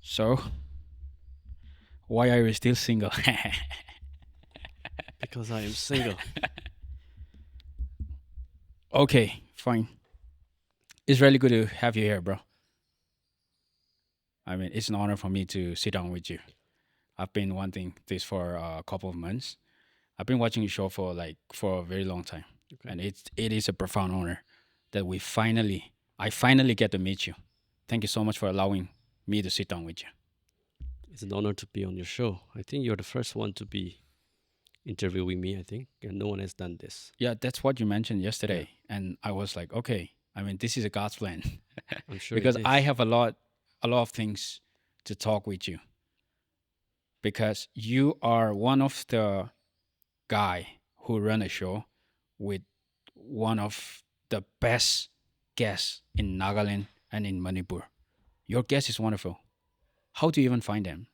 So, why are you still single? Because I am single. Okay, fine. It's really good to have you here, bro. I mean, it's an honor for me to sit down with you. I've been wanting this for a couple of months. I've been watching your show for a very long time, Okay. and it is a profound honor that I finally get to meet you. Thank you so much for allowing me to sit down with you. It's an honor to be on your show. I think you're the first one to be interviewing me, I think, and no one has done this. Yeah, that's what you mentioned Yeah, yesterday, and I was like, okay. I mean, this is a God's plan I'm sure it because I is. have a lot of things to talk with you because you are one of the guy who run a show with one of the best guests in Nagaland and in Manipur. Your guest is wonderful. How do you even find them?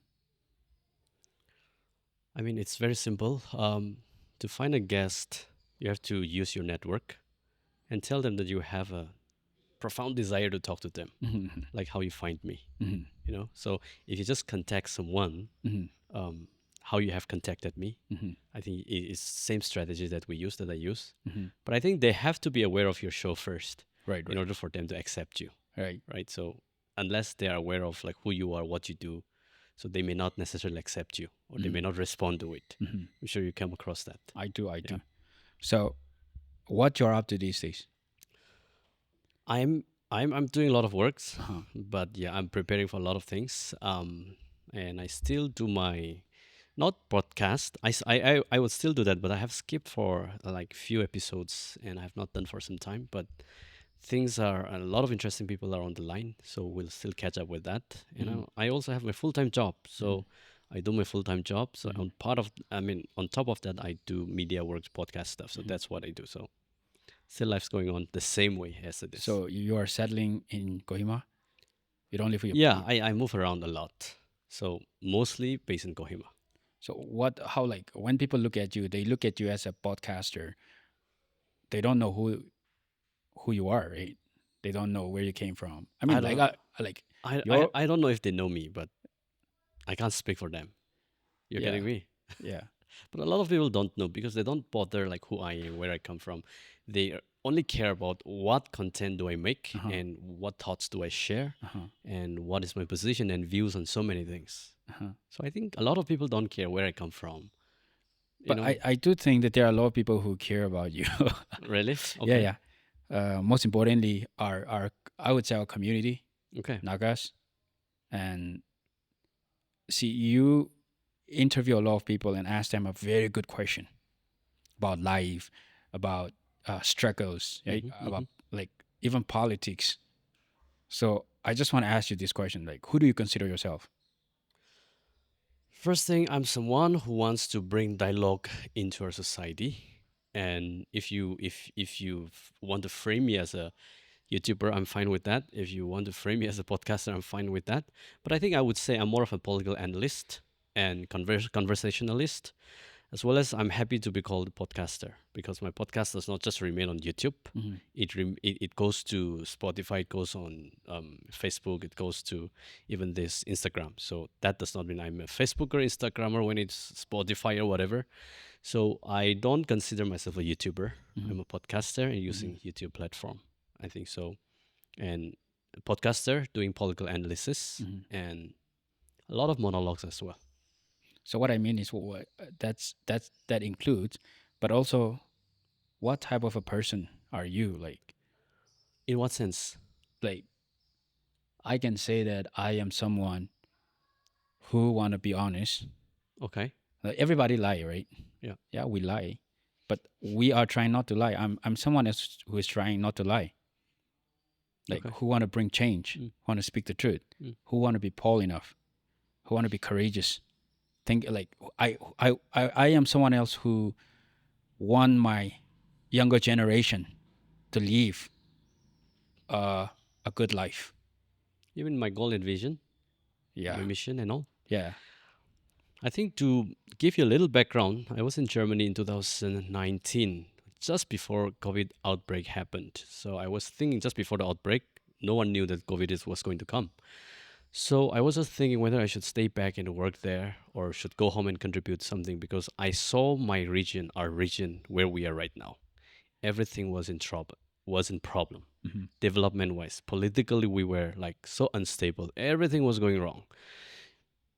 I mean, it's very simple. To find a guest, you have to use your network and tell them that you have a profound desire to talk to them, Mhm, like how you find me. mhm, So if you just contact someone, mhm, um, how you have contacted me, mhm, I think it's same strategy that we use that I use. mhm. But I think they have to be aware of your show first Right, in right, order for them to accept you, right. right? So unless they are aware of like who you are, what you do, so they may not necessarily accept you or they may Mhm, not respond to it. mhm. I'm sure you come across that. I do, I Yeah. do. So, what you're up to these days? I'm doing a lot of works, Uh-huh. but yeah, I'm preparing for a lot of things. And I still do my not podcast. I would still do that, but I have skipped for like few episodes and I have not done for some time. But things are a lot of interesting people are on the line, so we'll still catch up with that. Mhm, I also have my full time job, mhm, so I do my full time job. So mhm, on top of that, I do media works, podcast stuff. So mhm. that's what I do. So still life's going on the same way as it is. So you are settling in Kohima. You don't live with Yeah, your. I move around a lot. So mostly based in Kohima. So what? How like when people look at you, they look at you as a podcaster. They don't know who you are, right? They don't know where you came from. I I mean, don't like I you're. I don't know if they know me, but I can't speak for them. You're Yeah, getting me? yeah. But a lot of people don't know because they don't bother like who I am, where I come from. They only care about what content do I make Uh huh. and what thoughts do I share Uh huh. and what is my position and views on so many things. Uh huh. So I think a lot of people don't care where I come from. You But know, I do think that there are a lot of people who care about you. really? Yeah, Okay. yeah. Most importantly, our I would say our community, Okay. Nagas, and see you interview a lot of people and ask them a very good question about life, about struggles, right? About Hmm. like even politics. So I just want to ask you this question: like, who do you consider yourself? First thing, I'm someone who wants to bring dialogue into our society. And if you want to frame me as a YouTuber, I'm fine with that. If you want to frame me as a podcaster, I'm fine with that. But I think I would say I'm more of a political analyst and conversationalist, as well as I'm happy to be called a podcaster because my podcast does not just remain on YouTube. Hmm. It goes to Spotify, it goes on Facebook, it goes to even this Instagram. So that does not mean I'm a Facebook or Instagrammer when it's Spotify or whatever. So I don't consider myself a YouTuber. Hmm. I'm a podcaster and Hmm. using YouTube platform. I think so. And a podcaster doing political analysis Hmm. and a lot of monologues as well. So what I mean is, that includes, but also, what type of a person are you? In what sense? Like I can say that I am someone who want to be honest. Okay. Like everybody lie, right? Yeah. Yeah, we lie, but we are trying not to lie. I'm someone else who is trying not to lie. Like Okay. who want to bring change, Mm, want to speak the truth, mm. who want to be Paul enough, who want to be courageous. Think like I am someone else who want my younger generation to live uh, a good life. Even my goal and vision, Yeah, my mission and all. yeah. I think to give you a little background, I was in Germany in 2019, just before COVID outbreak happened. So I was thinking just before the outbreak, no one knew that was going to come. So I was just thinking whether I should stay back and work there or should go home and contribute something because I saw my region, our region, where we are right now. Everything was in trouble, was in problem. Hmm. Development wise, politically, we were like so unstable. Everything was going wrong.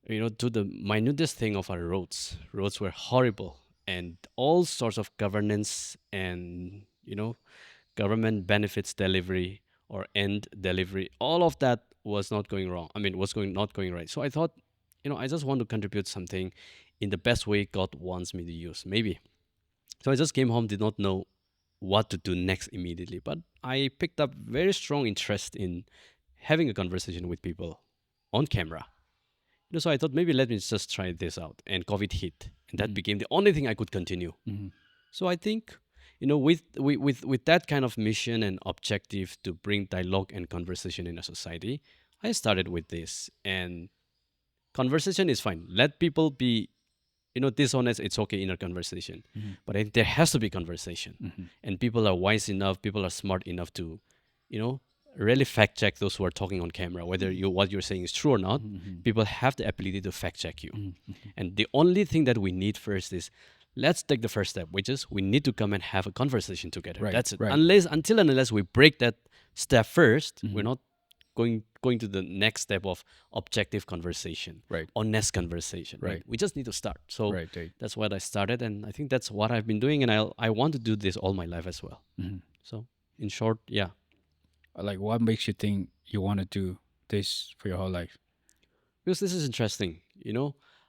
To the minutest thing of our roads. Roads were horrible, and all sorts of governance and government benefits delivery or end delivery. All of that was not going wrong. I mean, was going not going right. So I thought, I just want to contribute something in the best way God wants me to use. Maybe. So I just came home, did not know what to do next immediately, but I picked up very strong interest in having a conversation with people on camera. So I thought maybe let me just try this out. And COVID hit, and that Hmm. became the only thing I could continue. Hmm. So I think, with that kind of mission and objective to bring dialogue and conversation in a society, I started with this. And conversation is fine. Let people be, dishonest. It's okay in a conversation, Hmm. but there has to be conversation, Hmm. and people are wise enough. People are smart enough to, you know, really fact check those who are talking on camera, whether what you're saying is true or not. Hmm. People have the ability to fact check you. Hmm. And the only thing that we need first is let's take the first step, which is we need to come and have a conversation together. Right, That's it. right. Until and unless we break that step first, we're Hmm. not going to the next step of objective conversation, Right, honest conversation. Right? right, We just need to start. So right, right. that's what I started, and I think that's what I've been doing, and I want to do this all my life as well. Hmm. So in short, yeah. Like, what makes you think you want to do this for your whole life? Because this is interesting.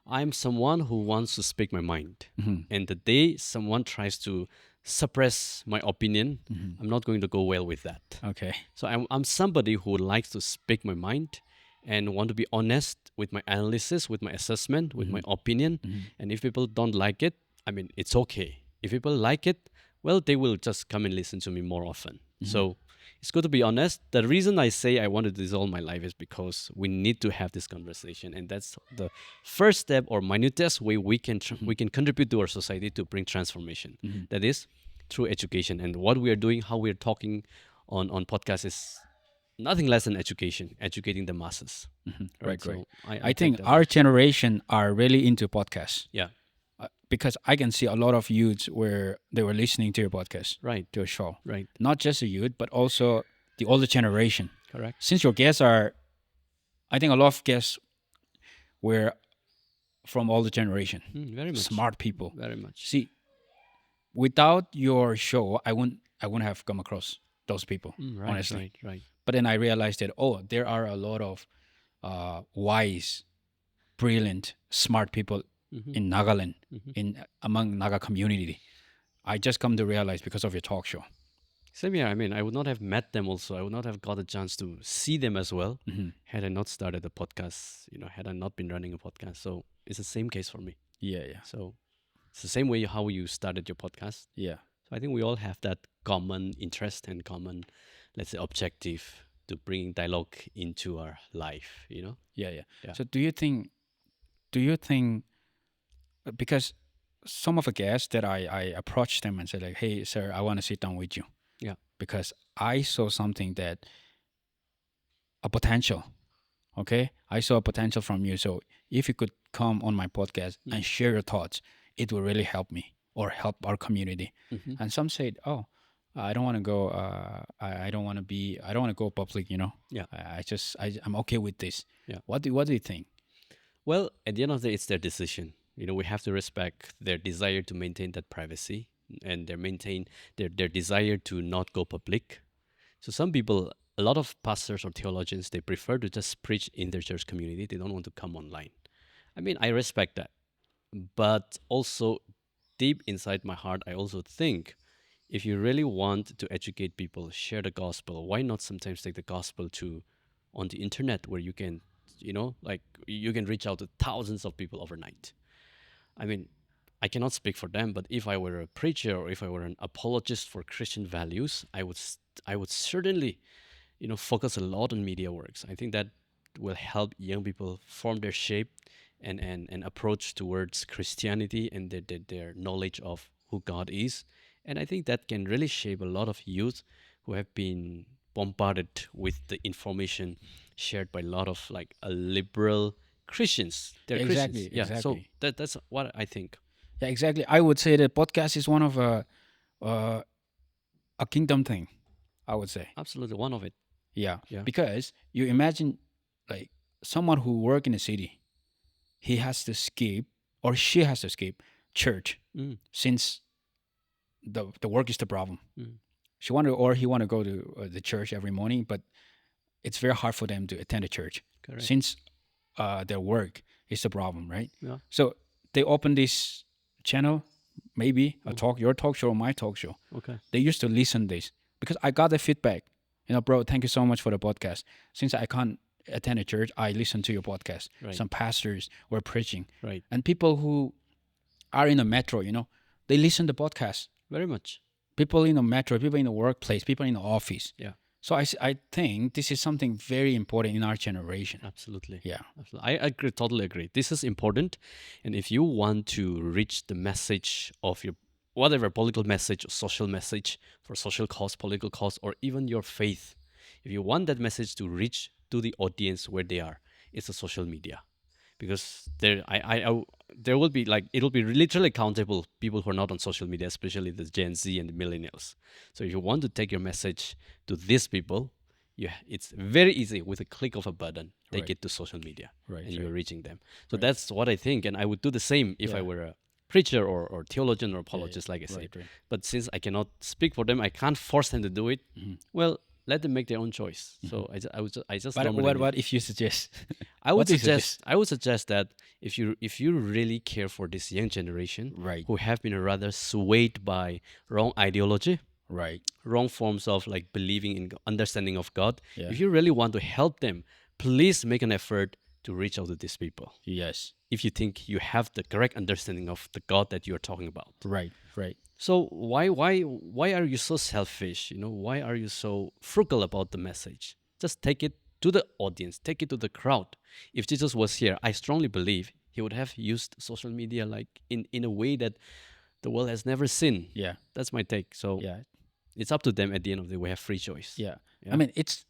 I'm someone who wants to speak my mind. Hmm. And the day someone tries to suppress my opinion, Hmm. I'm not going to go well with that. Okay. So I'm somebody who likes to speak my mind and want to be honest with my analysis, with my assessment, with my Hmm. opinion. Hmm. And if people don't like it, I mean, it's okay. If people like it, well, they will just come and listen to me more often. Hmm. So it's good to be honest. The reason I say I want to do this all my life is because we need to have this conversation, and that's the first step or minutest way we can contribute to our society to bring transformation. Hmm. That is through education, and what we are doing, how we are talking on podcast is nothing less than education, educating the masses. Hmm. Right. Right, right. So I I take think that. our generation are really into podcasts Yeah. because I can see a lot of youths where they were listening to your podcast, Right. to your show. Right. Not just the youth, but also the older generation. Correct. Since your guests are, I think a lot of guests were from older generation, Very much. smart people. Very much. See, without your show, I wouldn't have come across those people, Right. honestly. Right. Right. But then I realized that there are a lot of wise, brilliant, smart people Hmm. in Nagaland, Hmm. in among Naga community. I just come to realize because of your talk show. Same here. I mean, I would not have met them also. I would not have got a chance to see them as well Hmm. had I not started a podcast, had I not been running a podcast. So it's the same case for me. Yeah, yeah, So it's the same way how you started your podcast. yeah, So I think we all have that common interest and common, let's say, objective to bring dialogue into our life. yeah, yeah. Yeah. So do you think because some of the guests that I approached them and said like, hey, sir, I want to sit down with you Yeah. because I saw something that a potential. Okay, I saw a potential from you. So if you could come on my podcast and share your thoughts, it will really help me or help our community. Hmm. And some said, "Oh, I don't want to go. I don't want to be. I don't want to go public. Yeah. I'm okay with this. Yeah. What do you think? Well, at the end of the day, it's their decision. We have to respect their desire to maintain that privacy and their desire to not go public. So some people, a lot of pastors or theologians, they prefer to just preach in their church community. They don't want to come online. I mean, I respect that. But also deep inside my heart, I also think if you really want to educate people, share the gospel, why not sometimes take the gospel to on the internet where you can, like you can reach out to thousands of people overnight. I mean, I cannot speak for them, but if I were a preacher or if I were an apologist for Christian values, I would certainly, focus a lot on media works. I think that will help young people form their shape and approach towards Christianity and their knowledge of who God is. And I think that can really shape a lot of youth who have been bombarded with the information shared by a lot of like a liberal Christians. They're Christians. Exactly, Yeah. So exactly. that's what I think. Yeah, exactly. I would say that podcast is one of uh, a kingdom thing. I would say, Absolutely, one of it. yeah, Yeah. because you imagine like someone who work in a city, he has to skip or she has to skip church Mm, since the work is the problem. mm, She want to or he want to go to the church every morning, but it's very hard for them to attend a church correct. since their work is the problem, right? Yeah. So they open this channel, maybe a Mm, talk, your talk show, my talk show. okay. They used to listen this because I got the feedback. Bro, thank you so much for the podcast. Since I can't attend a church, I listen to your podcast. Right. Some pastors were preaching, Right. and people who are in the metro, they listen to podcasts. Very much. People in the metro, people in the workplace, people in the office. Yeah. So I think this is something very important in our generation. Absolutely. Yeah. Absolutely. I agree, totally agree. This is important. And if you want to reach the message of your whatever political message or social message for social cause, political cause, or even your faith, if you want that message to reach to the audience where they are, it's a social media. Because there will be like it'll be literally countable people who are not on social media, especially the Gen Z and the millennials. So if you want to take your message to these people, yeah, it's very easy with a click of a button. They Right. get to social media, Right, and you're right. reaching them. So Right. that's what I think, and I would do the same if I Yeah. were a preacher or theologian or Yeah, apologist, like I said. right, right. But since I cannot speak for them, I can't force them to do it. Mhm. Well, let them make their own choice. So I just But normally what if you suggest? I would What do you suggest? suggest I would suggest that if you really care for this young generation Right, who have been rather swayed by wrong ideology, right. wrong forms of like believing in understanding of God, Yeah. if you really want to help them, please make an effort to reach out to these people. Yes. If you think you have the correct understanding of the God that you're talking about. Right, right. So why are you so selfish? Why are you so frugal about the message? Just take it to the audience, take it to the crowd. If Jesus was here, I strongly believe he would have used social media like in a way that the world has never seen. Yeah, That's my take. So yeah, it's up to them at the end of the day. We have free choice. yeah. I Yeah. mean, it's.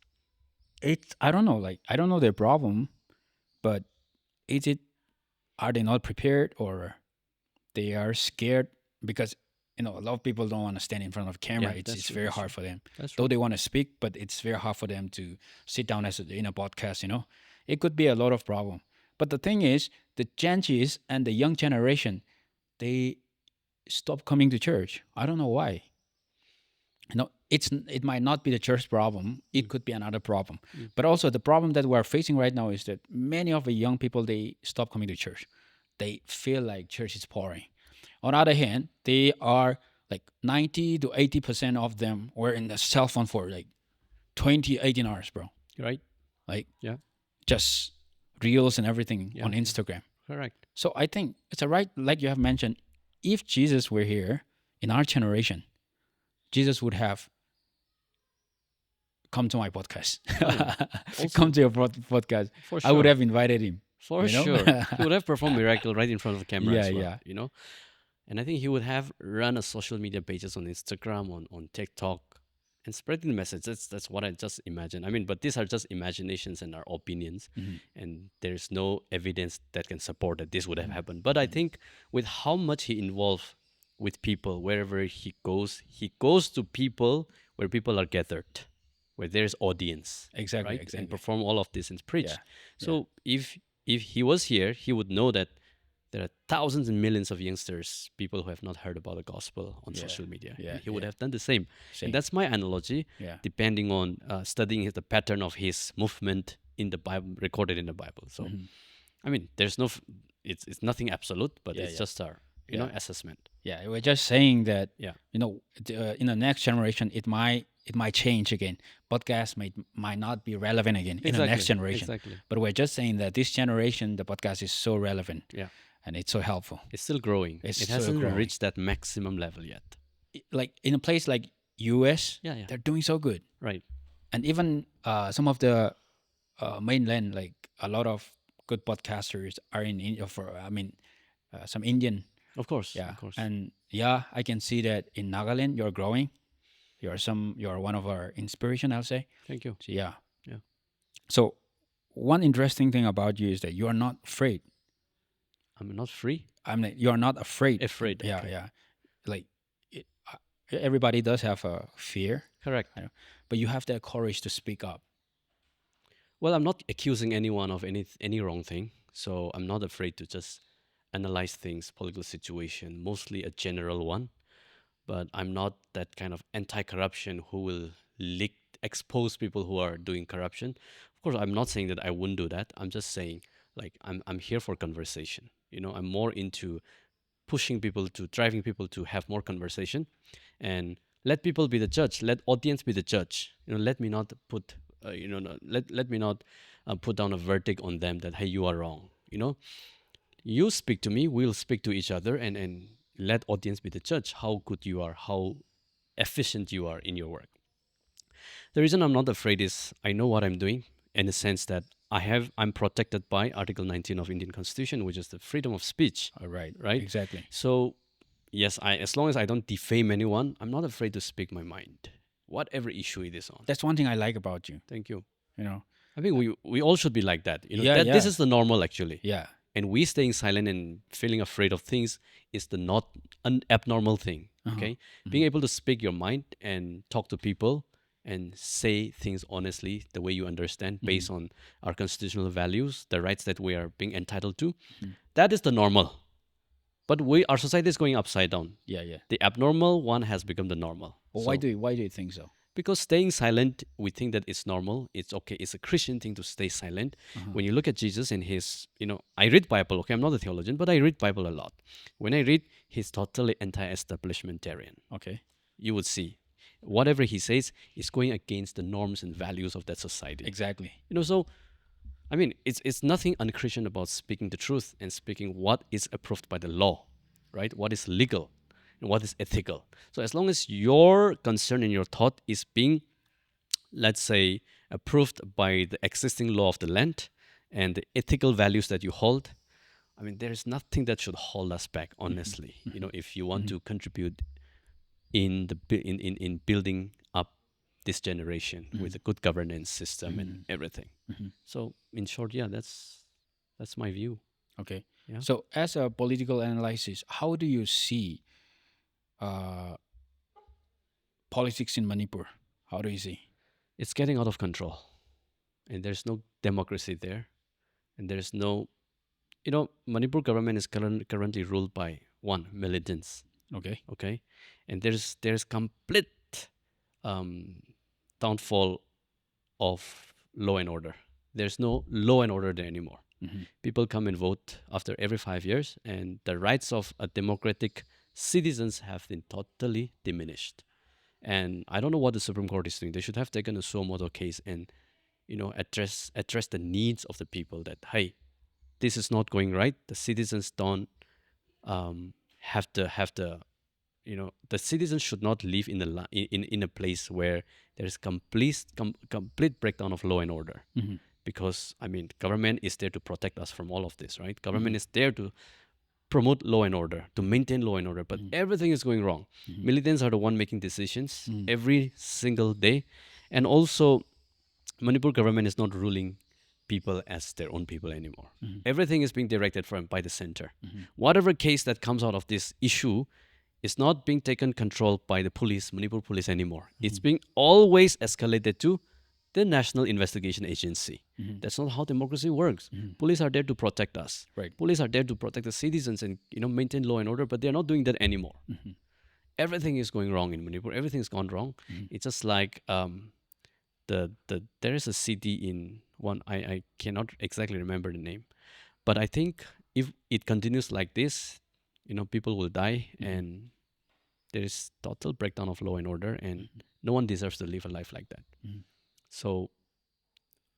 I don't know. Like, I don't know their problem, but is it? Are they not prepared, or they are scared? Because a lot of people don't want to stand in front of camera. Yeah, it's that's it's true, very that's hard true. for them. That's Though right. they want to speak, but it's very hard for them to sit down in a podcast. It could be a lot of problem. But the thing is, the Gen Zs and the young generation, they stop coming to church. I don't know why. It might not be the church problem. It could be another problem. Mm. But also the problem that we're facing right now is that many of the young people, they stop coming to church. They feel like church is boring. On the other hand, they are like 90 to 80% of them were in the cell phone for like 20, 18 hours, bro. Right? Like Yeah. just reels and everything Yeah. on Yeah. Instagram. Correct. So I think it's a right, like you have mentioned, if Jesus were here in our generation, Jesus would have come to my podcast. Also, Come to your podcast. for I would sure. have invited him. For you know? sure. He would have performed miracle right in front of the camera Yeah, as well. yeah. And I think he would have run a social media pages on Instagram, on TikTok, and spreading the message. That's what I just imagine. I mean, but these are just imaginations and our opinions, Mhm. and there's no evidence that can support that this would have happened. But I think with how much he involved with people wherever he goes to people where people are gathered, where there's audience, Exactly, right? And exactly. perform all of this and preach. Yeah, So if he was here, he would know that there are thousands and millions of youngsters, people who have not heard about the gospel on Yeah, social media. yeah, He would yeah. have done the same. Same. And that's my analogy, Yeah. depending on studying the pattern of his movement in the Bible, recorded in the Bible. So, Mhm. I mean, there's no, it's nothing absolute, but Yeah, it's yeah. just our, Yeah. assessment. Yeah, we're just saying that Yeah. in the next generation, it might change again. Podcast might not be relevant again in the next generation. Exactly. But we're just saying that this generation, the podcast is so relevant. Yeah. And it's so helpful. It's still growing. It's It still hasn't growing. reached that maximum level yet. Like in a place like US, Yeah. they're doing so good. Right. And even some of the mainland, like a lot of good podcasters are in India. Some Indian. Of course. Yeah. Of course. And yeah, I can see that in Nagaland, you're growing. You're one of our inspiration, I'll say. Thank you. So, yeah. Yeah. So one interesting thing about you is that you are not afraid. I'm not free. I mean, you are not afraid. Afraid. Yeah, Okay. yeah. Like it, everybody does have a fear, Correct. I know, but you have that courage to speak up. Well, I'm not accusing anyone of any wrong thing, so I'm not afraid to just analyze things, political situation, mostly a general one. But I'm not that kind of anti-corruption who will leak, expose people who are doing corruption. Of course, I'm not saying that I wouldn't do that. I'm just saying like I'm here for conversation. I'm more into pushing people to driving people to have more conversation and let people be the judge, let audience be the judge. Let me not put let me not put down a verdict on them that hey, you are wrong. You speak to me, we'll speak to each other, and let audience be the judge how good you are, how efficient you are in your work. The reason I'm not afraid is I know what I'm doing, in the sense that I'm protected by Article 19 of Indian Constitution, which is the freedom of speech, All right, right? exactly. So yes, as long as I don't defame anyone, I'm not afraid to speak my mind, whatever issue it is on. That's one thing I like about you. Thank you. You know. I think we all should be like that. Yeah, That this yeah, is the normal actually. yeah. And we staying silent and feeling afraid of things is the not an abnormal thing. Uh-huh. Okay, being able to speak your mind and talk to people and say things honestly the way you understand based on our constitutional values, the rights that we are being entitled to, that is the normal. But our society is going upside down. Yeah, yeah. The abnormal one has become the normal. Well, So why do you think so? because staying silent, we think that it's normal, it's okay, it's a Christian thing to stay silent. When you look at Jesus and his, I read Bible, okay, I'm not a theologian, but I read Bible a lot. When I read, he's totally anti-establishmentarian. Okay. You would see whatever he says is going against the norms and values of that society. Exactly. So I mean, it's nothing unchristian about speaking the truth and speaking what is approved by the law, right? What is legal and what is ethical. So as long as your concern and your thought is being, let's say, approved by the existing law of the land and the ethical values that you hold, I mean, there is nothing that should hold us back, honestly. If you want to contribute in building up this generation with a good governance system and everything. So in short, yeah, that's my view. Okay. Yeah. So, as a political analysis, how do you see uh, politics in Manipur? How do you see? It's getting out of control, and there's no democracy there, and there's no, Manipur government is currently ruled by one militants. Okay. Okay, and there's complete um, downfall of law and order. There's no law and order there anymore. People come and vote after every 5 years, and the rights of a democratic citizens have been totally diminished. And I don't know what the Supreme Court is doing. They should have taken a suo moto case and address the needs of the people. That hey, this is not going right. The citizens don't have the the citizens should not live in in a place where there is complete breakdown of law and order. Because I mean, government is there to protect us from all of this, right? Government is there to promote law and order, to maintain law and order, but everything is going wrong. Militants are the one making decisions every single day, and also Manipur government is not ruling people as their own people anymore. Everything is being directed from by the center. Whatever case that comes out of this issue is not being taken control by the police, Manipur police anymore. It's being always escalated to the National Investigation Agency. That's not how democracy works. Police are there to protect us. Right. Police are there to protect the citizens and maintain law and order, but they're not doing that anymore. Everything is going wrong in Manipur. Everything's gone wrong. It's just like there is a city in one, I cannot exactly remember the name, but I think if it continues like this, people will die and there is total breakdown of law and order, and no one deserves to live a life like that. So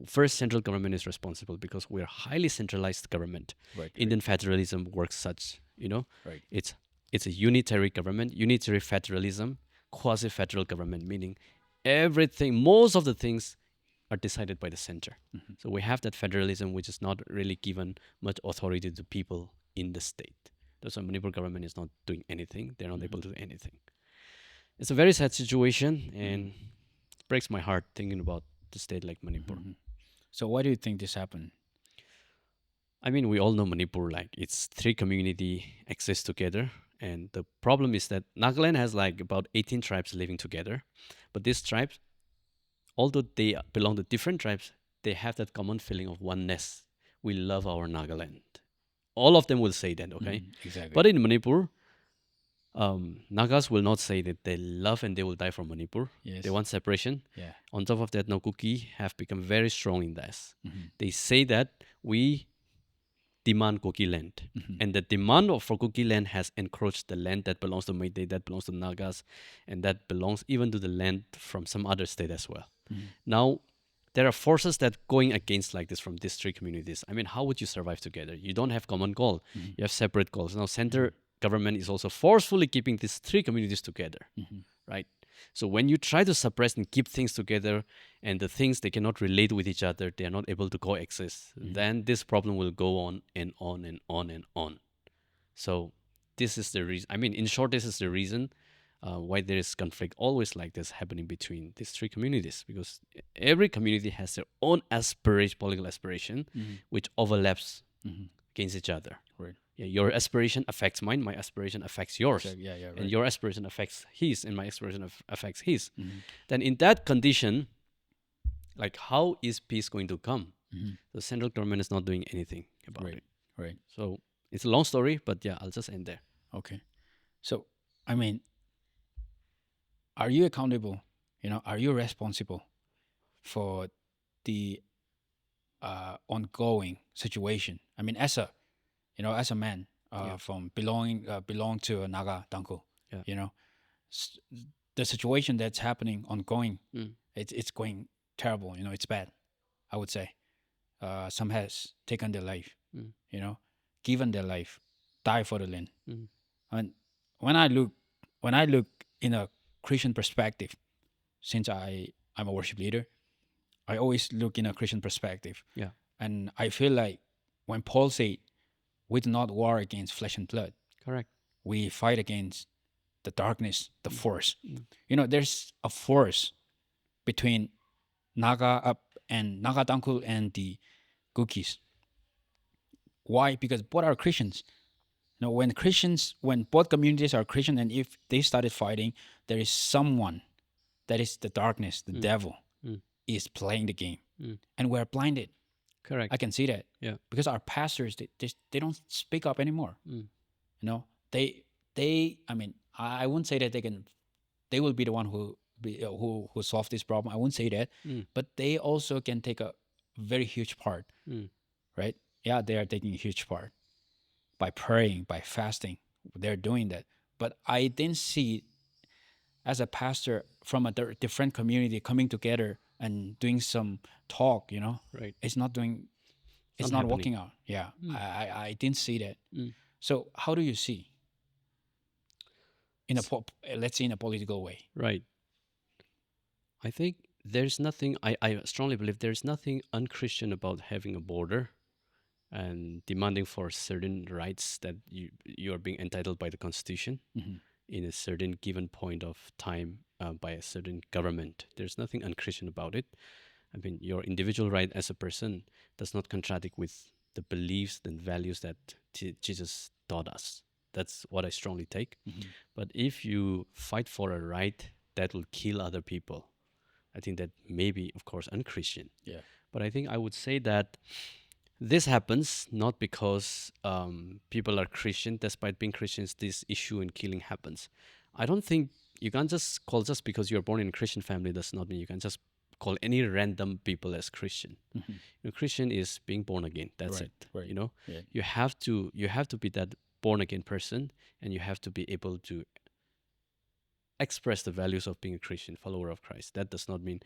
first, central government is responsible because we're highly centralized government. Right. Indian federalism works such, Right. it's a unitary government, unitary federalism, quasi-federal government, meaning everything, most of the things are decided by the center. So we have that federalism, which is not really given much authority to people in the state. That's why Manipur government is not doing anything. They're not able to do anything. It's a very sad situation, and it breaks my heart thinking about the state like Manipur. So why do you think this happened? I mean, we all know Manipur, like it's three community exist together. And the problem is that Nagaland has like about 18 tribes living together. But these tribes, although they belong to different tribes, they have that common feeling of oneness. We love our Nagaland. All of them will say that, okay? Exactly. But in Manipur, Nagas will not say that they love and they will die for Manipur. They Yes. want separation. Yeah. On top of that, Nokuki have become very strong in this. Hmm. They say that we demand Kuki land. Hmm. And the demand for Kuki land has encroached the land that belongs to Meitei, that belongs to Nagas, and that belongs even to the land from some other state as well. Hmm. Now, there are forces that going against like this from these three communities. I mean, how would you survive together? You don't have common goal. Hmm. You have separate goals. Now, center government is also forcefully keeping these three communities together, Hmm. right? So when you try to suppress and keep things together, and the things they cannot relate with each other, they are not able to coexist, Hmm. then this problem will go on and on and on and on. So this is the reason. I mean, in short, this is the reason why there is conflict always like this happening between these three communities, because every community has their own aspiration, political aspiration, Hmm. which overlaps Hmm. against each other. Right. Yeah, your aspiration affects mine, my aspiration affects yours, Exactly. Yeah. Yeah. and Right. your aspiration affects his, and my aspiration affects his. Hmm. Then in that condition, like how is peace going to come? Hmm. The central government is not doing anything about Right. it. Right. So it's a long story, but yeah, I'll just end there. Okay. So, I mean, are you accountable? Are you responsible for the ongoing situation? I mean, as a man Yeah, from belong to a Naga Danko, yeah. you know, s- the situation that's happening ongoing, Mm, it's going terrible. It's bad. I would say some has taken their life. mm, You know, given their life, die for the land. mm. And when I look, when I look in a Christian perspective, since I'm a worship leader, I always look in a Christian perspective, Yeah, and I feel like when Paul said, "We do not war against flesh and blood; correct. we fight against the darkness, the Mm, force." mm, There's a force between Naga up and Naga Dankul and the Gukis. Why? Because both are Christians. When both communities are Christian, and if they started fighting, there is someone that is the darkness, the mm, devil, mm, is playing the game, mm. and we're blinded. Correct. I can see that Yeah. because our pastors they don't speak up anymore. Mm, You know, they. I mean, I wouldn't say that they will be the one who solve this problem. I wouldn't say that, mm, but they also can take a very huge part, mm. right? Yeah, they are taking a huge part by praying, by fasting. They're doing that, but I didn't see as a pastor from a different community coming together and doing some talk. Right. It's not doing. It's It's not not happening. working out. Yeah, Mm, I didn't see that. mm. So how do you see in a S- let's say in a political way? Right. I think there's nothing, I strongly believe there's nothing unchristian about having a border and demanding for certain rights that you are being entitled by the Constitution Hmm. in a certain given point of time by a certain government. There's nothing unchristian about it. I mean, your individual right as a person does not contradict with the beliefs and values that Jesus taught us. That's what I strongly take. Hmm. But if you fight for a right that will kill other people, I think that may be, of course, unchristian. Yeah. But I think I would say that this happens not because people are Christian. Despite being Christians, this issue in killing happens. I don't think you can't just call just because you're born in a Christian family does not mean you can just call any random people as Christian. Hmm. Christian is being born again. That's Right. it. Right. Yeah. You have to be that born again person, and you have to be able to express the values of being a Christian follower of Christ. That does not mean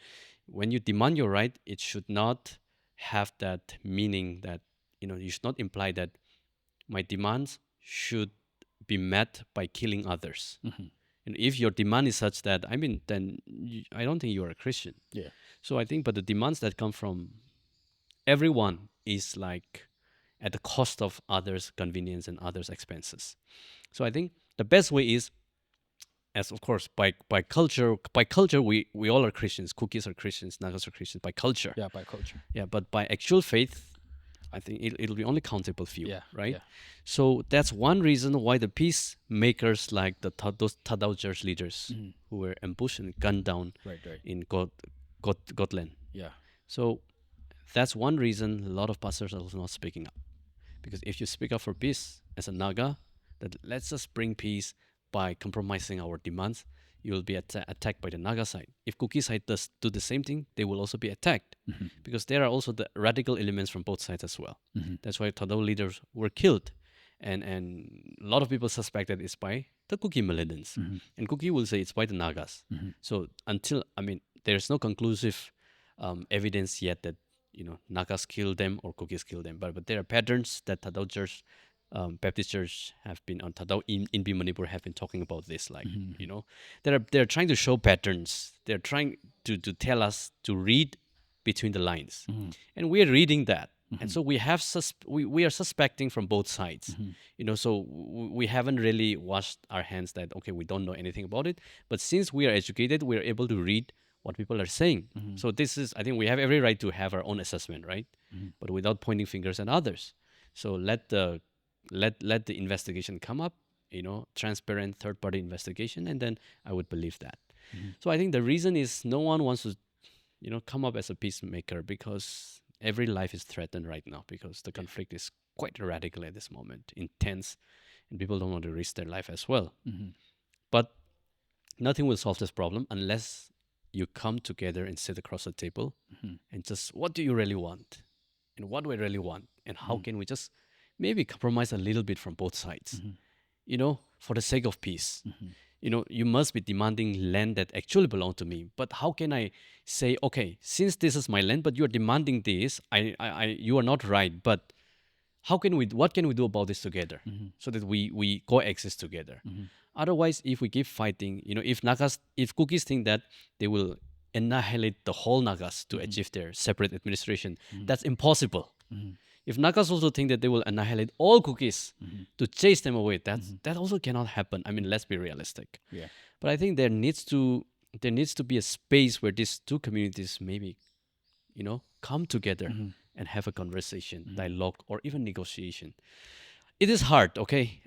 when you demand your right, it should not have that meaning that you should not imply that my demands should be met by killing others. Hmm. And if your demand is such that, I mean, then I don't think you are a Christian. Yeah. So I think, but the demands that come from everyone is like at the cost of others' convenience and others' expenses. So I think the best way is as of course by culture we all are Christians. Cookies are Christians, Nagas are Christians by culture. Yeah, by culture. Yeah, but by actual faith, I think it'll be only countable few, Yeah, right? yeah. So that's one reason why the peacemakers like those Tadao church leaders Mhm. who were ambushed and gunned down Right, right. in Gotland. Yeah. So that's one reason a lot of pastors are also not speaking up. Because if you speak up for peace as a Naga, that let's just bring peace by compromising our demands, you will be attacked by the Naga side. If Kuki side does do the same thing, they will also be attacked Mhm. because there are also the radical elements from both sides as well. Mhm. That's why Tadao leaders were killed, and a lot of people suspect that it's by the Kuki militants, Mhm. and Kuki will say it's by the Nagas. Mhm. So until there's no conclusive evidence yet that Nagas killed them or Kukis killed them, but there are patterns that Tadao Church, Baptist Church have been on Tadao in Manipur have been talking about this. Like Mhm. they're trying to show patterns. They're trying to tell us to read between the lines, Mhm. and we're reading that. And Mhm. so we are suspecting from both sides, Mhm. so we haven't really washed our hands that okay we don't know anything about it. But since we are educated, we are able to read what people are saying. Mhm. So this is, I think, we have every right to have our own assessment, right? Mhm. But without pointing fingers at others. So let the investigation come up, transparent third party investigation, and then I would believe that. Mhm. So I think the reason is no one wants to come up as a peacemaker because every life is threatened right now because the conflict is quite radical at this moment, intense, and people don't want to risk their life as well. Mhm. But nothing will solve this problem unless you come together and sit across the table Mhm. and just what do you really want and what do I really want and how Mhm. can we just maybe compromise a little bit from both sides, Mhm. for the sake of peace. Mhm. You must be demanding land that actually belong to me. But how can I say, okay, since this is my land, but you're demanding this, you are not right. But what can we do about this together Mhm. so that we coexist together? Mhm. Otherwise, if we keep fighting, if cookies think that they will annihilate the whole Nagas to Mhm. achieve their separate administration, Mhm. that's impossible. Mhm. If Nagas also think that they will annihilate all cookies Mhm. to chase them away, Mhm. that also cannot happen. I mean, let's be realistic. Yeah. But I think there needs to be a space where these two communities maybe, come together Mhm. and have a conversation, Mhm. dialogue, or even negotiation. It is hard, okay?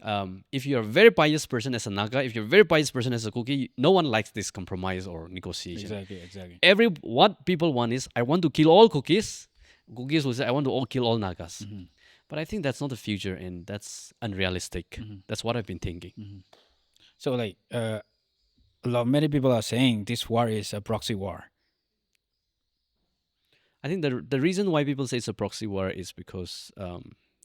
If you're a very biased person as a Naga, if you're a very biased person as a Kuki, no one likes this compromise or negotiation. Exactly. Exactly. What people want is, I want to kill all cookies. Cookies will say, I want to kill all Nagas. Mhm. But I think that's not the future, and that's unrealistic. Mhm. That's what I've been thinking. Mhm. So like many people are saying this war is a proxy war. I think the reason why people say it's a proxy war is because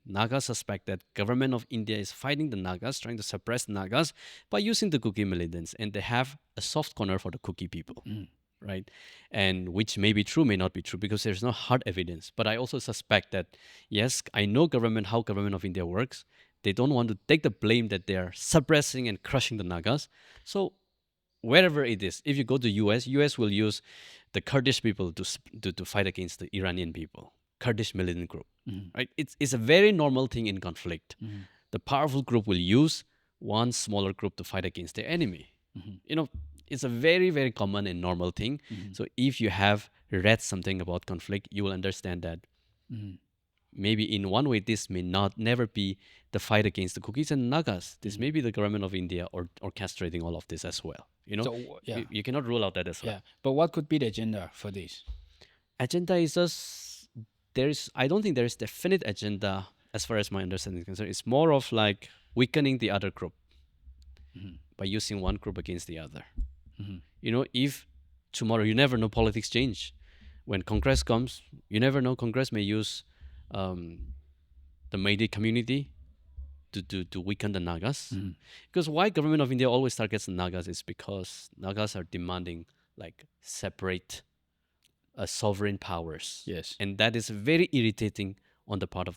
Nagas suspect that government of India is fighting the Nagas, trying to suppress Nagas by using the Kuki militants, and they have a soft corner for the Kuki people, Mhm. right? And which may be true, may not be true, because there's no hard evidence. But I also suspect that yes, I know how government of India works. They don't want to take the blame that they are suppressing and crushing the Nagas. So wherever it is, if you go to US will use the Kurdish people to fight against the Iranian people, Kurdish militant group, Mhm. right? It's a very normal thing in conflict. Mhm. The powerful group will use one smaller group to fight against their enemy. Mhm. It's a very, very common and normal thing. Mhm. So if you have read something about conflict, you will understand that Mhm. maybe in one way this may not never be the fight against the Cookies and Nagas. This Mhm. may be the government of India or orchestrating all of this as well. So yeah, You cannot rule out that as well. yeah. But what could be the agenda for this? Agenda is just I don't think there is definite agenda as far as my understanding is concerned. It's more of like weakening the other group Mhm. by using one group against the other. Mhm. If tomorrow, you never know, politics change. When Congress comes, you never know, Congress may use um, the Meidi community to weaken the Nagas. Mhm. Because why government of India always targets the Nagas is because Nagas are demanding like separate sovereign powers, Yes. and that is very irritating on the part of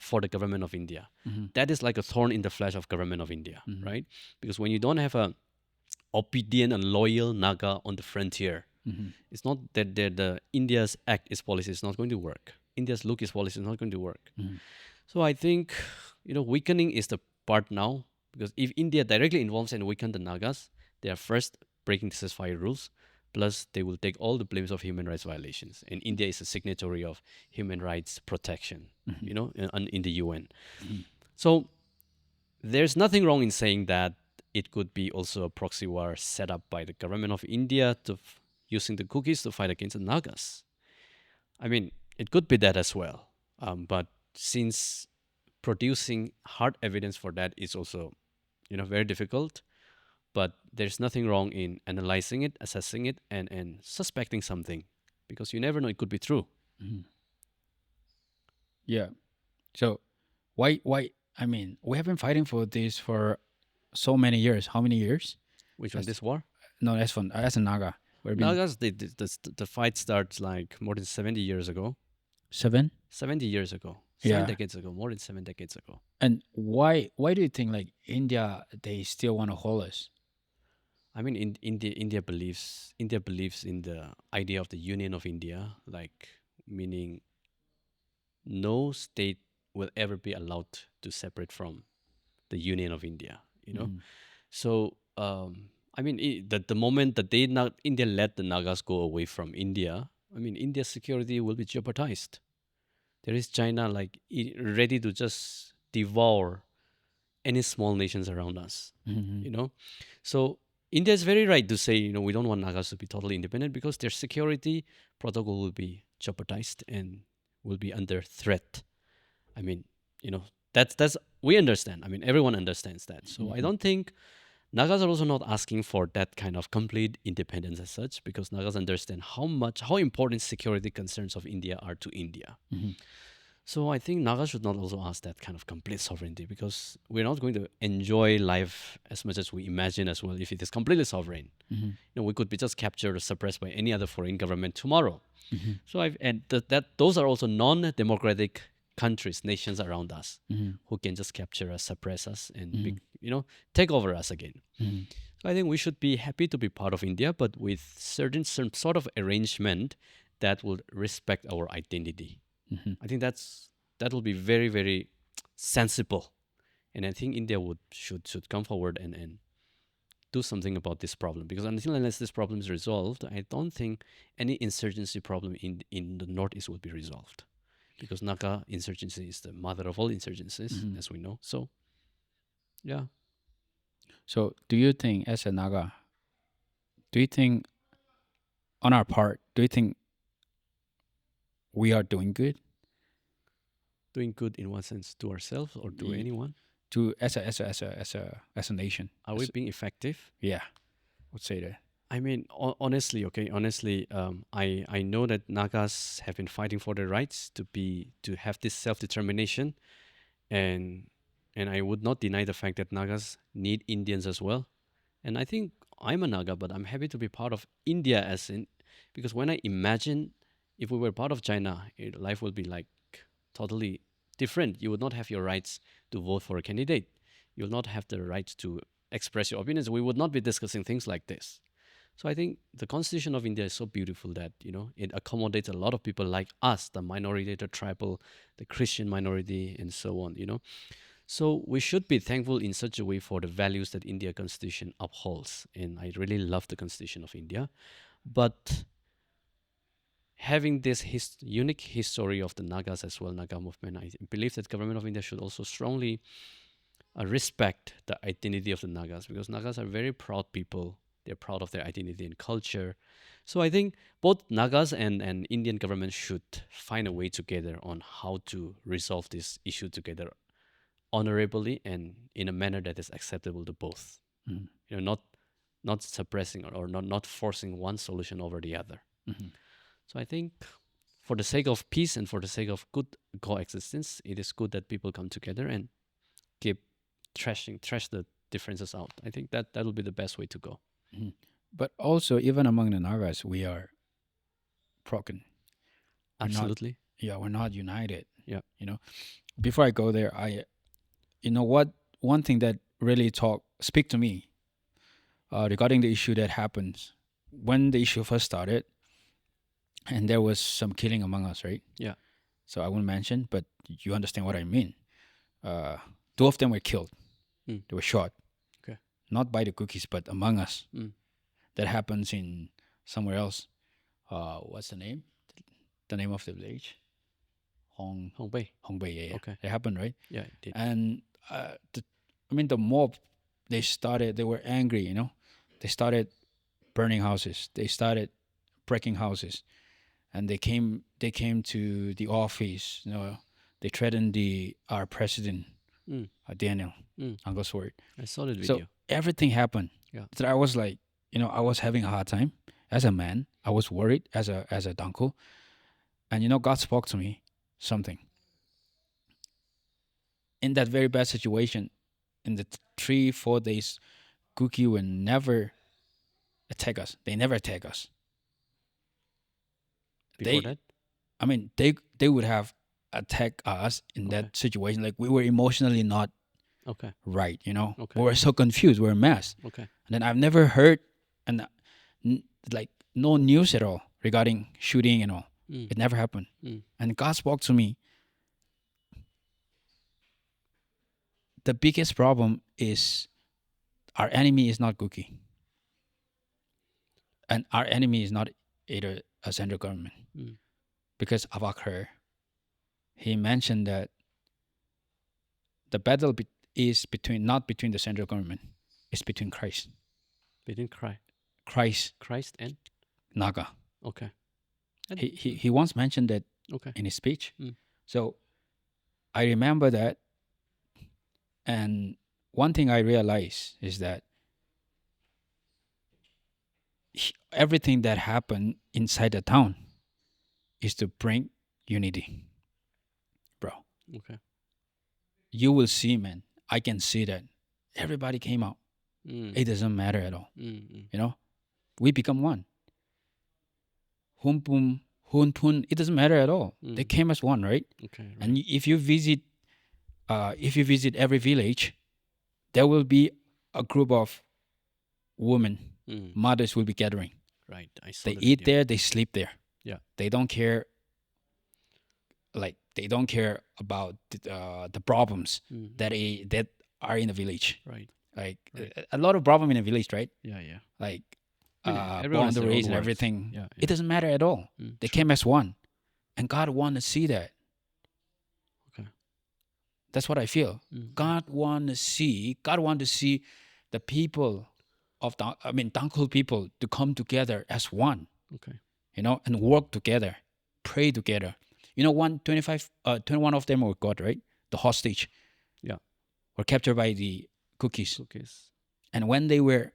for the government of India. Mhm. That is like a thorn in the flesh of government of India, Mhm. right? Because when you don't have a obedient and loyal Naga on the frontier, Mhm. it's not that the India's act is policy is not going to work. India's look is policy is not going to work. Mhm. So I think weakening is the part now, because if India directly involves and weaken the Nagas, They are first breaking the ceasefire rules, plus they will take all the blames of human rights violations. And India is a signatory of human rights protection, Mhm. in the UN. Mhm. So there's nothing wrong in saying that it could be also a proxy war set up by the government of India using the cookies to fight against the Nagas. I mean, it could be that as well. But since producing hard evidence for that is also, very difficult, but there's nothing wrong in analyzing it, assessing it, and suspecting something, because you never know, it could be true. Mhm. Yeah. So why? I mean, we have been fighting for this for so many years. How many years? Which one? That's This war? no, that's a Naga. We've been Nagas, the fight starts like more than 70 years ago. seven. 70 years ago, seven Yeah. decades ago, more than 7 decades ago. And why do you think like India they still want to hold us? I mean, India believes in the idea of the Union of India, like meaning no state will ever be allowed to separate from the Union of India. Mm-hmm. So I mean, the moment that India let the Nagas go away from India, I mean, India's security will be jeopardized. There is China like ready to just devour any small nations around us. Mm-hmm. You know, so India is very right to say, we don't want Nagas to be totally independent because their security protocol will be jeopardized and will be under threat. I mean, you know, that's we understand. I mean, everyone understands that. So I Mm-hmm. don't think Nagas are also not asking for that kind of complete independence as such, because Nagas understand how important security concerns of India are to India. Mm-hmm. So I think Naga should not also ask that kind of complete sovereignty, because we're not going to enjoy life as much as we imagine as well if it is completely sovereign. Mm-hmm. We could be just captured or suppressed by any other foreign government tomorrow. Mm-hmm. So that those are also non-democratic countries, nations around us, Mm-hmm. who can just capture us, suppress us, and Mm-hmm. take over us again. Mm-hmm. So I think we should be happy to be part of India, but with some sort of arrangement that will respect our identity. Mm-hmm. I think that will be very, very sensible, and I think India should come forward and do something about this problem, because until unless this problem is resolved, I don't think any insurgency problem in the northeast will be resolved, because Naga insurgency is the mother of all insurgencies, Mm-hmm. as we know. So yeah, So do you think as a Naga, do you think on our part, do you think we are doing good doing good in one sense to ourselves or to Y- anyone. to as a nation? Are we being effective? Yeah, I would say that. I mean, honestly, I know that Nagas have been fighting for their rights to have this self determination, and I would not deny the fact that Nagas need Indians as well. And I think I'm a Naga, but I'm happy to be part of India, because when I imagine if we were part of China, life would be like totally different. You would not have your rights to vote for a candidate. You will not have the right to express your opinions. We would not be discussing things like this. So I think the Constitution of India is so beautiful that it accommodates a lot of people like us, the minority, the tribal, the Christian minority, and so on. So we should be thankful in such a way for the values that India Constitution upholds, and I really love the Constitution of India. But having this unique history of the Nagas as well, Naga movement, I believe that government of India should also strongly respect the identity of the Nagas, because Nagas are very proud people. They're proud of their identity and culture. So I think both Nagas and Indian government should find a way together on how to resolve this issue together honorably and in a manner that is acceptable to both. Mm-hmm. Not suppressing or not forcing one solution over the other. Mm-hmm. So I think for the sake of peace and for the sake of good coexistence, it is good that people come together and keep trash the differences out. I think that'll be the best way to go. Mm-hmm. But also, even among the Nagas, we are broken. We're not. Absolutely. Yeah, we're not united. Yeah. You know, before I go there, you know what, one thing that really speak to me regarding the issue that happens when the issue first started, and there was some killing among us, right? Yeah. So I won't mention, but you understand what I mean. uh, Two of them were killed. Mm. They were shot. Okay. not by the cookies, but among us. Mm. That happens in somewhere else. What's the name? The name of the village? Hong Hong Bei. Hongbei. Yeah, yeah. Okay. It happened, right? Yeah, it did. And the mob, they were angry. They started burning houses. They started breaking houses, and they came to the office. They threatened our president, Mm. Daniel, Mm. Uncle Sword. I saw that So video. everything happened. Yeah. So I was like, I was having a hard time as a man. I was worried as a uncle, and God spoke to me something in that very bad situation. In the 3-4 days, Cookie will never attack us. They never attack us. Before They, that? I mean, they would have attacked us in Okay. that situation. Like we were emotionally not Okay. right. Okay. We were so confused. We were a mess. Okay. And then I've never heard and like no news at all regarding shooting and all. Mm. It never happened. Mm. And God spoke to me. The biggest problem is our enemy is not Cookie, and our enemy is not either a central government. Mm. Because Avakher, he mentioned that the battle is not between the central government, it's between Christ. They didn't cry. Christ and Naga. okay. And He once mentioned that okay. in his speech. Mm. So I remember that, and one thing I realized is that everything that happened inside the town is to bring unity, bro. Okay. You will see, man. I can see that everybody came out. Mm. It doesn't matter at all. Mm. We become one. Humpum, Hunpun, it doesn't matter at all. They Mm. came as one, right? Okay. Right. And if you visit every village, there will be a group of women, Mm. mothers will be gathering. Right. I saw They the eat video. there, they sleep there. Yeah. They don't care. Like they don't care about the problems Mm. that are in the village. Right. Like Right. a lot of problem in the village, right? Yeah. Yeah. Like Everyone has their boundaries own and words. everything. Yeah. It doesn't matter at all. They True. came as one, and God wanted to see that. Okay. That's what I feel. Mm. God want to see the people of Dangkul people to come together as one, Okay. and work together, pray together. 21 of them were got, right? The hostage. Yeah. Were captured by the cookies. Cookies. And when they were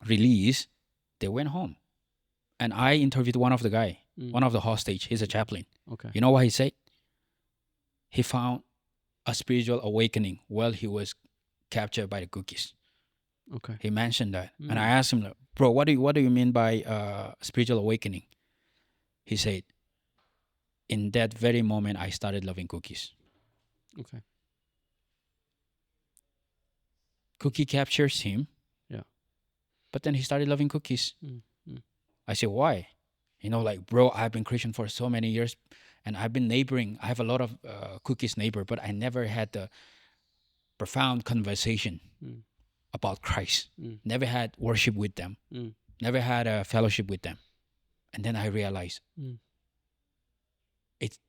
released, they went home. And I interviewed one of the guy, one of the hostage. He's a chaplain. Okay. You know what he said? He found a spiritual awakening while he was captured by the cookies. Okay. He mentioned that, and I asked him, "Bro, what do you mean by spiritual awakening?" He said, "In that very moment, I started loving cookies. Okay. Cookie captures him, Yeah. but then he started loving cookies." Mm. I said, "Why?" Like, bro, I've been Christian for so many years, and I've been neighboring. I have a lot of cookies neighbor, but I never had the profound conversation about Christ. Never had worship with them. Never had a fellowship with them. And then I realized it's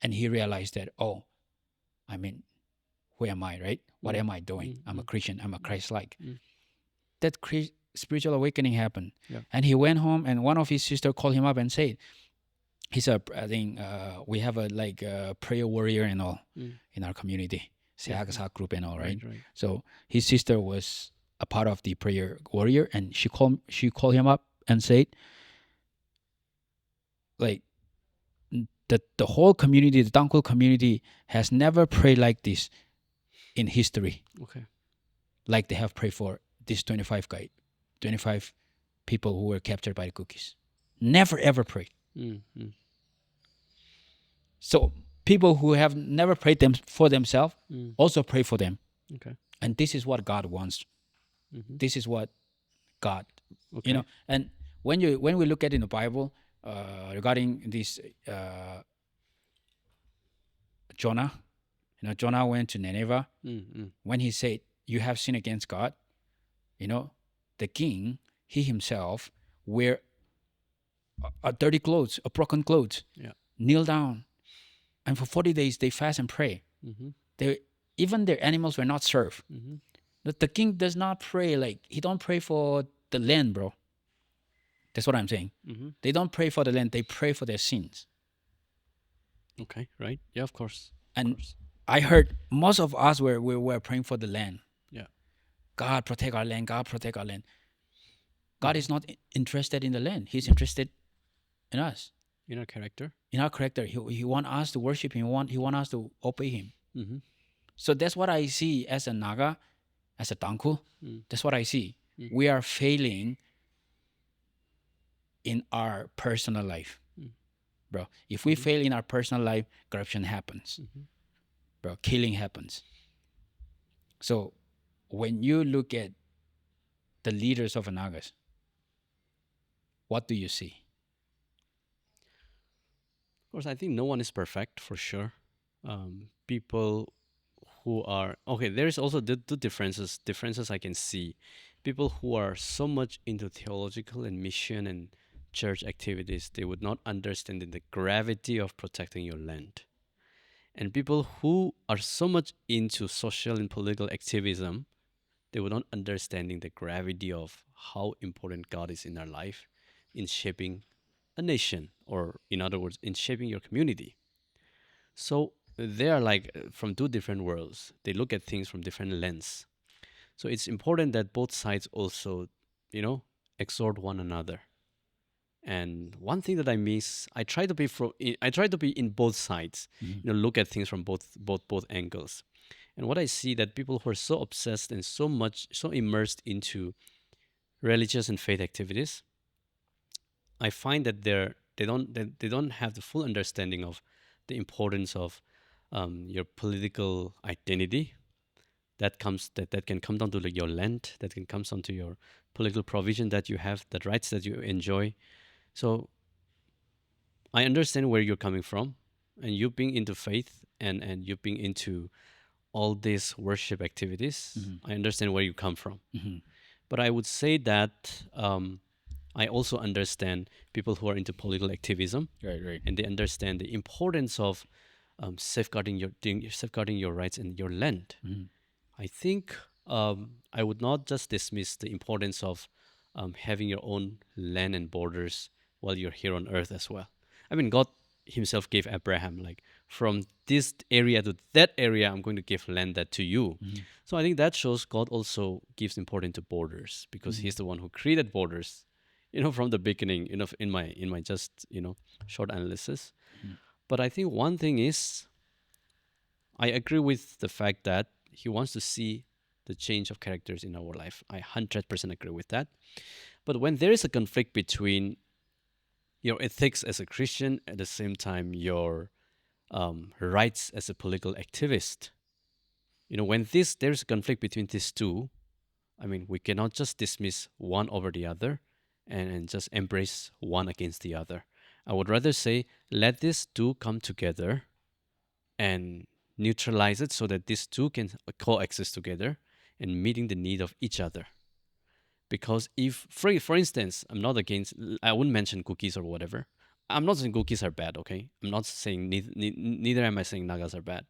and he realized that, oh, who am I, right? What am I doing? I'm a Christian. I'm a Christ-like. That spiritual awakening happened. Yeah. And he went home, and one of his sisters called him up and said, he's I think we have a prayer warrior and all in our community, Seagasak group and all, right? Right. So his sister was a part of the prayer warrior, and she called him up and said, like, the whole community, the Dangkul community, has never prayed like this in history. Okay. Like they have prayed for these 25 people who were captured by the cookies. Never ever prayed. So people who have never prayed for themselves also pray for them. Okay. And this is what God wants. This is what God, Okay. And when we look at in the Bible regarding this Jonah, Jonah went to Nineveh. When he said, "You have sinned against God," You know, the king, he himself, wear a dirty clothes, a broken clothes, Yeah. kneel down, and for 40 days they fast and pray. Mm-hmm. They even their animals were not served. Mm-hmm. The king does not pray like he don't pray for the land, bro. That's what I'm saying. Mm-hmm. They don't pray for the land. They pray for their sins. Okay. Right. Yeah. Of course. Of And course. I heard most of us were praying for the land. Yeah. God protect our land. God protect our land. God Mm-hmm. is not interested in the land. He's interested in us, Inner character. in our character. He want us to worship him. He want us to obey him. Mm-hmm. So that's what I see as a Naga, as a Tangku. Mm. That's what I see. Mm. We are failing in our personal life, Mm. bro. If we Mm-hmm. fail in our personal life, corruption happens, Mm-hmm. bro. Killing happens. So when you look at the leaders of Nagas, what do you see? Of course, I think no one is perfect for sure. People who are okay. There is also the two differences. Differences I can see. People who are so much into theological and mission and church activities, they would not understand the gravity of protecting your land. And people who are so much into social and political activism, they would not understanding the gravity of how important God is in our life, in shaping a nation, or in other words, in shaping your community. So they are like from two different worlds. They look at things from different lens. So it's important that both sides also, you know, exhort one another. And one thing that I miss, I try to be in both sides, Mhm. look at things from both angles. And what I see that people who are so obsessed and so immersed into religious and faith activities, I find that they don't have the full understanding of the importance of your political identity. That can come down to like your land, that can come down to your political provision that you have, the rights that you enjoy. So I understand where you're coming from, and you being into faith and you being into all these worship activities. Mhm. I understand where you come from, Mhm. but I would say that I also understand people who are into political activism, Right, right. and they understand the importance of safeguarding your rights and your land. Mhm. I think I would not just dismiss the importance of having your own land and borders while you're here on earth as well. I mean, God Himself gave Abraham, like, from this area to that area, I'm going to give land that to you. Mhm. So I think that shows God also gives importance to borders because Mhm. He's the one who created borders, from the beginning. In my just short analysis. Mhm. But I think one thing is I agree with the fact that he wants to see the change of characters in our life. I 100% agree with that. But when there is a conflict between your ethics as a Christian, at the same time your rights as a political activist, when there's a conflict between these two, I mean, we cannot just dismiss one over the other and just embrace one against the other. I would rather say let these two come together and neutralize it so that these two can coexist together and meeting the need of each other. Because if, for instance, I wouldn't mention cookies or whatever. I'm not saying cookies are bad, okay? I'm not saying, neither am I saying nagas are bad.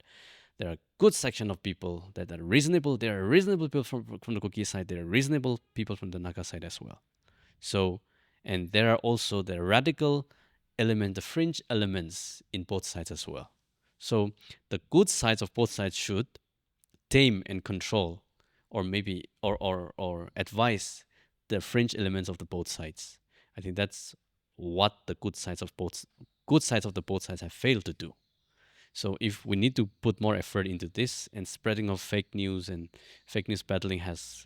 There are a good section of people that are reasonable. There are reasonable people from the cookie side. There are reasonable people from the naga side as well. So, and there are also the radical element, the fringe elements in both sides as well. So the good sides of both sides should tame and control, or maybe or advise the fringe elements of the both sides. I think that's what the good sides of the both sides have failed to do. So if we need to put more effort into this, and spreading of fake news and fake news battling has,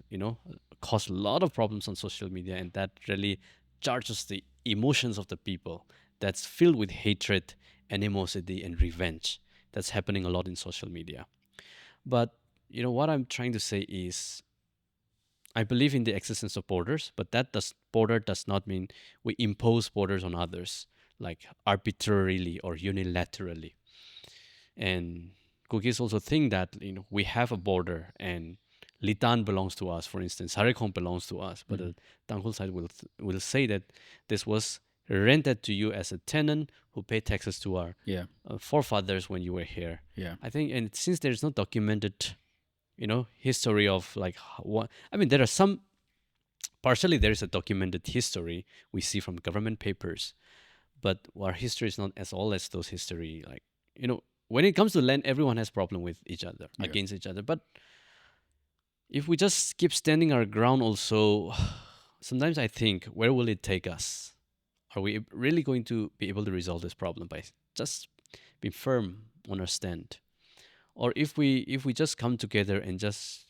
caused a lot of problems on social media, and that really charges the emotions of the people. That's filled with hatred, animosity, and revenge. That's happening a lot in social media. But what I'm trying to say is I believe in the existence of borders, but border does not mean we impose borders on others like arbitrarily or unilaterally. And cookies also think that we have a border, and Litan belongs to us, for instance. Sarekong belongs to us, but Mm-hmm. the Tangkhul side will say that this was rented to you as a tenant who paid taxes to our Yeah. forefathers when you were here. Yeah. I think, and since there's no documented, history of like what I mean, there are some partially there is a documented history we see from government papers, but our history is not as old as those history. Like when it comes to land, everyone has problem with each other, Yeah. against each other. But if we just keep standing our ground, also, sometimes I think, where will it take us? Are we really going to be able to resolve this problem by just being firm on our stand? Or if we just come together and just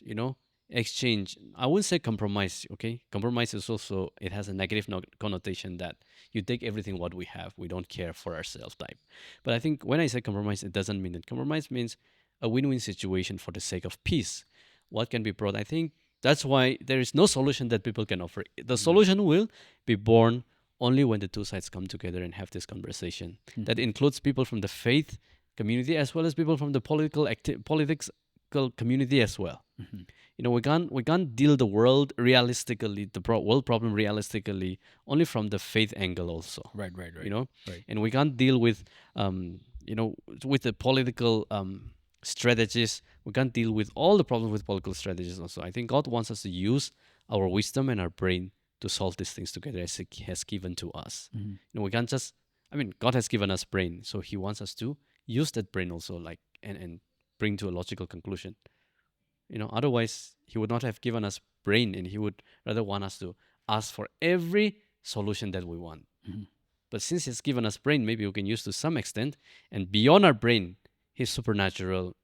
exchange, I wouldn't say compromise. Okay, compromise is also, it has a negative connotation that you take everything what we have, we don't care for ourselves type. But I think when I say compromise, it doesn't mean that. Compromise means a win-win situation for the sake of peace. What can be brought, I think that's why there is no solution that people can offer. The Mm-hmm. solution will be born only when the two sides come together and have this conversation. That Mm-hmm. includes people from the faith community as well as people from the political community as well. Mm-hmm. We can't deal the world realistically, the world problem realistically, only from the faith angle also. Right. Right. You Right. know, Right. and we can't deal with with the political strategies. We can't deal with all the problems with political strategies also. I think God wants us to use our wisdom and our brain to solve these things together as He has given to us. Mm-hmm. We can't just. I mean, God has given us brain, so He wants us to use that brain also, like and bring to a logical conclusion. Otherwise He would not have given us brain, and He would rather want us to ask for every solution that we want. Mm-hmm. But since He's given us brain, maybe we can use to some extent, and beyond our brain, His supernatural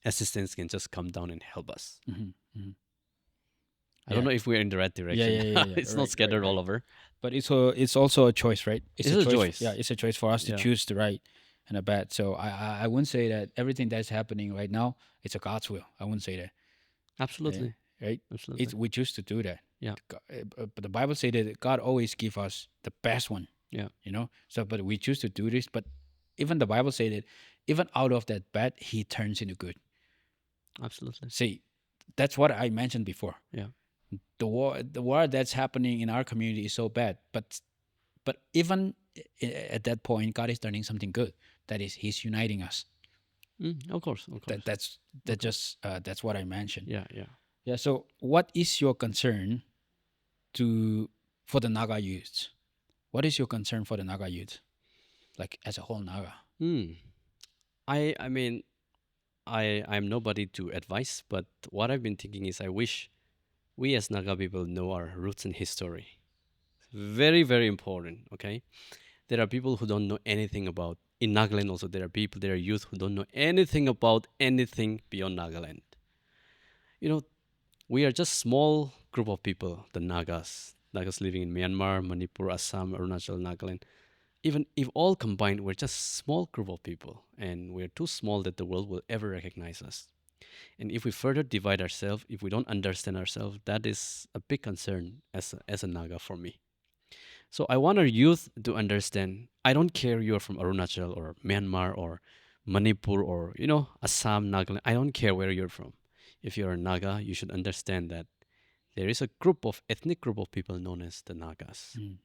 assistance can just come down and help us. Mm-hmm. Mm-hmm. I don't Yeah. know if we're in the right Yeah. direction. Yeah. Yeah. Yeah. It's not Right. Right. scattered all Right. over. But it's also a choice, right? It's It's a a choice. Yeah, choice. it's a choice for us to Yeah, choose the right and the bad. So I wouldn't say that everything that's happening right now it's a God's will. I wouldn't say that. Yeah, absolutely, right? absolutely. It's we choose to do that. Yeah, But the Bible says that God always give us the best one. yeah, So but we choose to do this. But even the Bible say that even out of that bad, He turns into good. absolutely. See, that's what I mentioned before. Yeah, The war that's happening in our community is so bad, but even at that point, God is turning something good. That is, He's uniting us. of course, of That course. that's that just that's what I mentioned. Yeah, yeah. Yeah. So, what is your concern to for the Naga youth? What is your concern for the Naga youth, like as a whole Naga? Hmm. I mean, I'm nobody to advise, but what I've been thinking is I wish we as Naga people know our roots and history. Very, very important. Okay, there are people who don't know anything about in Nagaland. Also, there are youth who don't know anything about anything beyond Nagaland. You know, we are just small group of people, the Nagas living in Myanmar, Manipur, Assam, Arunachal, Nagaland. Even if all combined, we're just small group of people, and we're too small that the world will ever recognize us. And if we further divide ourselves, if we don't understand ourselves, that is a big concern as a Naga for me. So I want our youth to understand. I don't care you're from Arunachal or Myanmar or Manipur or Assam, Nagaland. I don't care where you're from. If you're a Naga, you should understand that there is a ethnic group of people known as the Nagas, Mm,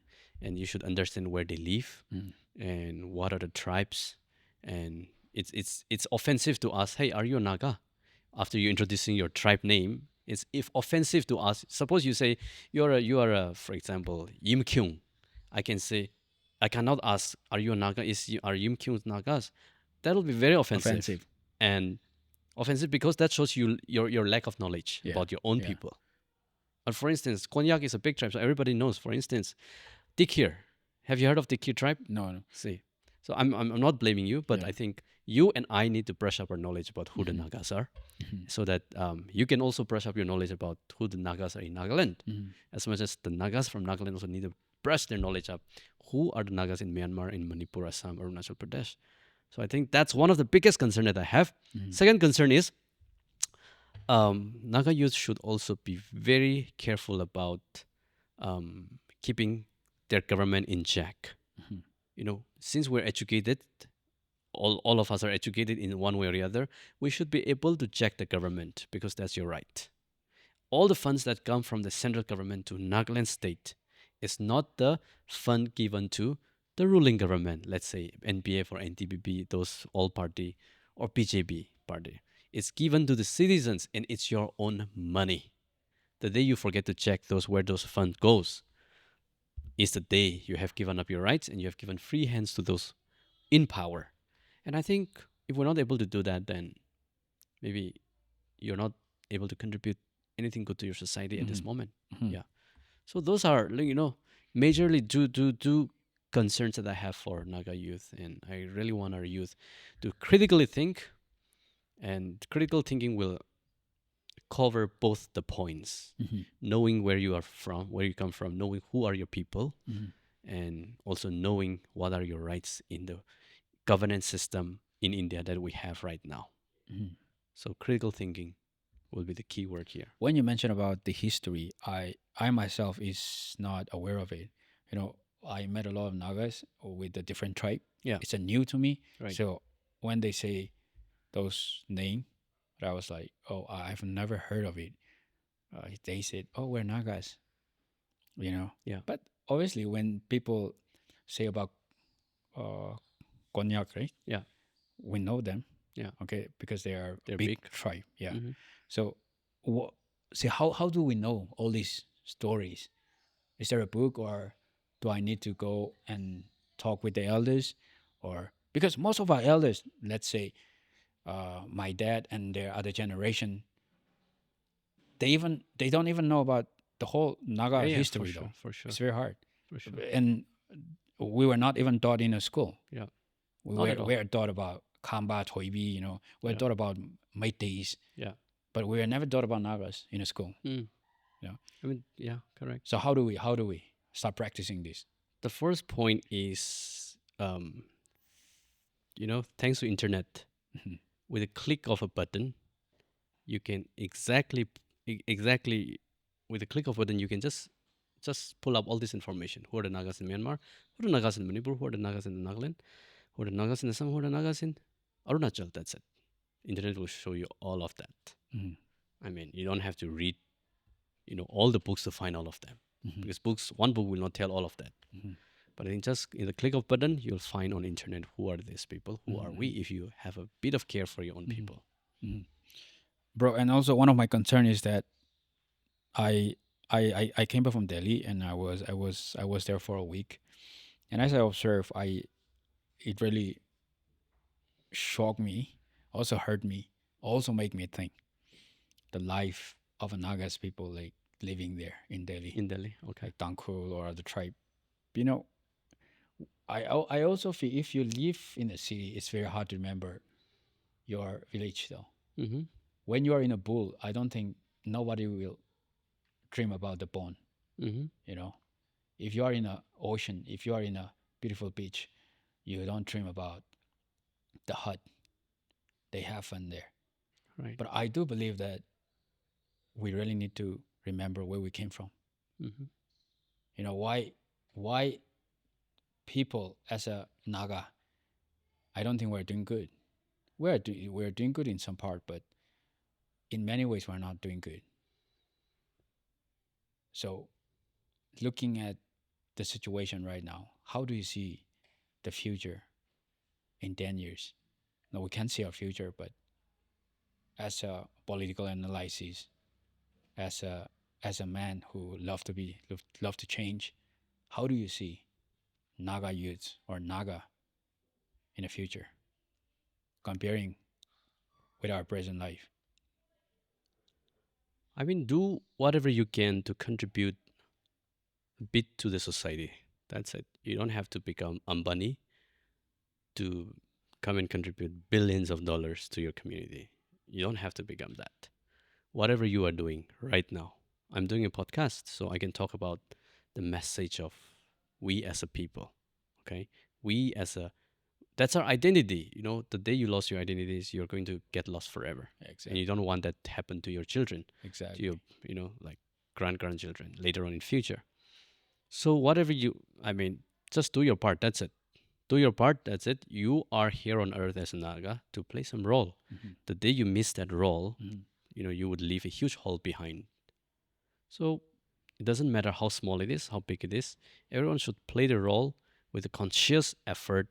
and you should understand where they live mm, and what are the tribes. And it's offensive to ask, hey, are you a Naga? After you introducing your tribe name, it's if offensive to ask. Suppose you say you are a, for example, Yim Kyung. I can say, I cannot ask, are you a Naga? Are Yim Kyung Nagas? That will be very offensive, offensive. and offensive because that shows your lack of knowledge Yeah. about your own Yeah. people. And for instance, Konyak is a big tribe, so everybody knows. For instance, Dikir. Have you heard of Dikir tribe? No. No. See, so I'm not blaming you, but Yeah. I think you and I need to brush up our knowledge about who the Mhm. Nagas are, Mhm. so that you can also brush up your knowledge about who the Nagas are in Nagaland. Mhm. As much as the Nagas from Nagaland also need to brush their knowledge up. Who are the Nagas in Myanmar, in Manipur, Assam, Arunachal Pradesh? So I think that's one of the biggest concern that I have. Mhm. Second concern is Naga youth should also be very careful about keeping their government in check. Mhm. Since we're educated, all of us are educated in one way or the other, we should be able to check the government because that's your right. all the funds that come from the central government to Nagaland state is not the fund given to the ruling government, let's say NPF or NTPP, those all party, or BJP party. It's given to the citizens and it's your own money. The day you forget to check those where those fund goes is the day you have given up your rights and you have given free hands to those in power. And I think if we're not able to do that, then maybe you're not able to contribute anything good to your society at this moment. Mhm. Yeah. So those are, majorly two concerns that I have for Naga youth, and I really want our youth to critically think, and critical thinking will cover both the points, Mhm. knowing where you are from, where you come from, knowing who are your people, Mhm. and also knowing what are your rights in the governance system in India that we have right now. Mhm. So critical thinking will be the key word here. When you mention about the history, I myself is not aware of it. You know, I met a lot of Nagas with a different tribe. Yeah, It's a new to me. right. So when they say those name, I was like, oh, I've never heard of it. They said, oh, we're Nagas. You know, Yeah, but obviously when people say about uh, Konyak, right? yeah, We know them, yeah. okay, because they are They're big big. tribe. Yeah. Hmm. So, what? See, how do we know all these stories? Is there a book, or do I need to go and talk with the elders, or because most of our elders, let's say, my dad and their other generation, they don't even know about the whole Yeah, Naga yeah, for history sure, though. for sure, It's very hard, for sure. and we were not even taught in a school. Yeah, We not were at all. we were taught about Kamba, Toibi, you know, we were Yeah, taught about Meiteis, yeah. but we were never taught about Nagas in a school. Mm. You know? I mean, yeah, correct. So how do we start practicing this? The first point is, thanks to internet, Mhm. with a click of a button, you can exactly with a click of a button, you can just pull up all this information. Who are the Nagas in Myanmar? Who are the Nagas in Manipur? Who are the Nagas in Nagaland? Who are the Nagas in Assam? Who are the Nagas in Arunachal? That's it. Internet will show you all of that. Mhm. I mean, you don't have to read, all the books to find all of them, Mhm. because one book will not tell all of that. Mhm. But I think just in the click of button, you'll find on internet who are these people, who are we, Mhm. if you have a bit of care for your own Mhm. people. Mhm. Bro, and also one of my concern is that I I came back from Delhi and I was there for a week, and as I observed, I it really shocked me, also hurt me, also make me think the life of a Nagas people like living there in Delhi, In Delhi, okay. like Tangkhul or the tribe. You know, I also feel if you live in a city, it's very hard to remember your village though. Mm-hmm. When you are in a bull, I don't think nobody will dream about the bone. Mm-hmm. You know, if you are in a ocean, if you are in a beautiful beach, you don't dream about the hut they have fun there. Right. But I do believe that we really need to remember where we came from. Mm-hmm. You know why people as a Naga, I don't think we're doing good. We're doing good in some part, but in many ways we're not doing good. So looking at the situation right now, how do you see the future in 10 years? No, we can't see our future, but as a political analysis, as a man who love to change, how do you see Naga youths or Naga in the future comparing with our present life? I mean, do whatever you can to contribute a bit to the society. That's it. You don't have to become Ambani to come and contribute billions of dollars to your community. You don't have to become that. Whatever you are doing right now, I'm doing a podcast, so I can talk about the message of we as a people. Okay, we as a that's our identity. The day you lost your identities, you're going to get lost forever, and you Exactly. don't want that to happen to your children, to your Exactly. like grandchildren later on in future. So whatever I mean, just do your part. That's it. Do your part. That's it. You are here on earth as a Naga to play some role. Hmm. The day you miss that role, Hmm. you would leave a huge hole behind. So it doesn't matter how small it is, how big it is. Everyone should play the role with a conscious effort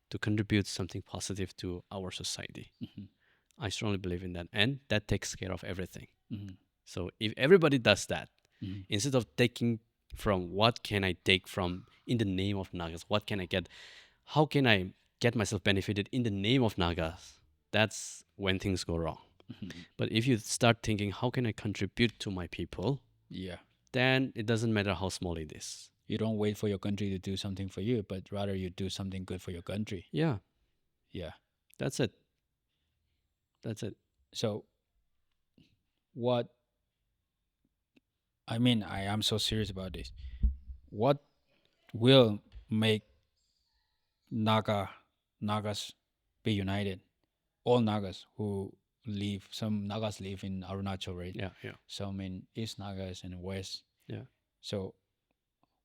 to contribute something positive to our society. Mhm. I strongly believe in that, and that takes care of everything. Mhm. So if everybody does that, Mhm. instead of taking from what can I take from in the name of Nagas, what can I get? How can I get myself benefited in the name of Nagas? That's when things go wrong. Mhm. But if you start thinking, how can I contribute to my people? Yeah. Then it doesn't matter how small it is. You don't wait for your country to do something for you, but rather you do something good for your country. Yeah, Yeah. that's it. That's it. So what I mean, I am so serious about this. What will make Naga Nagas be united? All Nagas who live, some Nagas live in Arunachal, right? Yeah, yeah, Some in East Nagas and West. yeah. So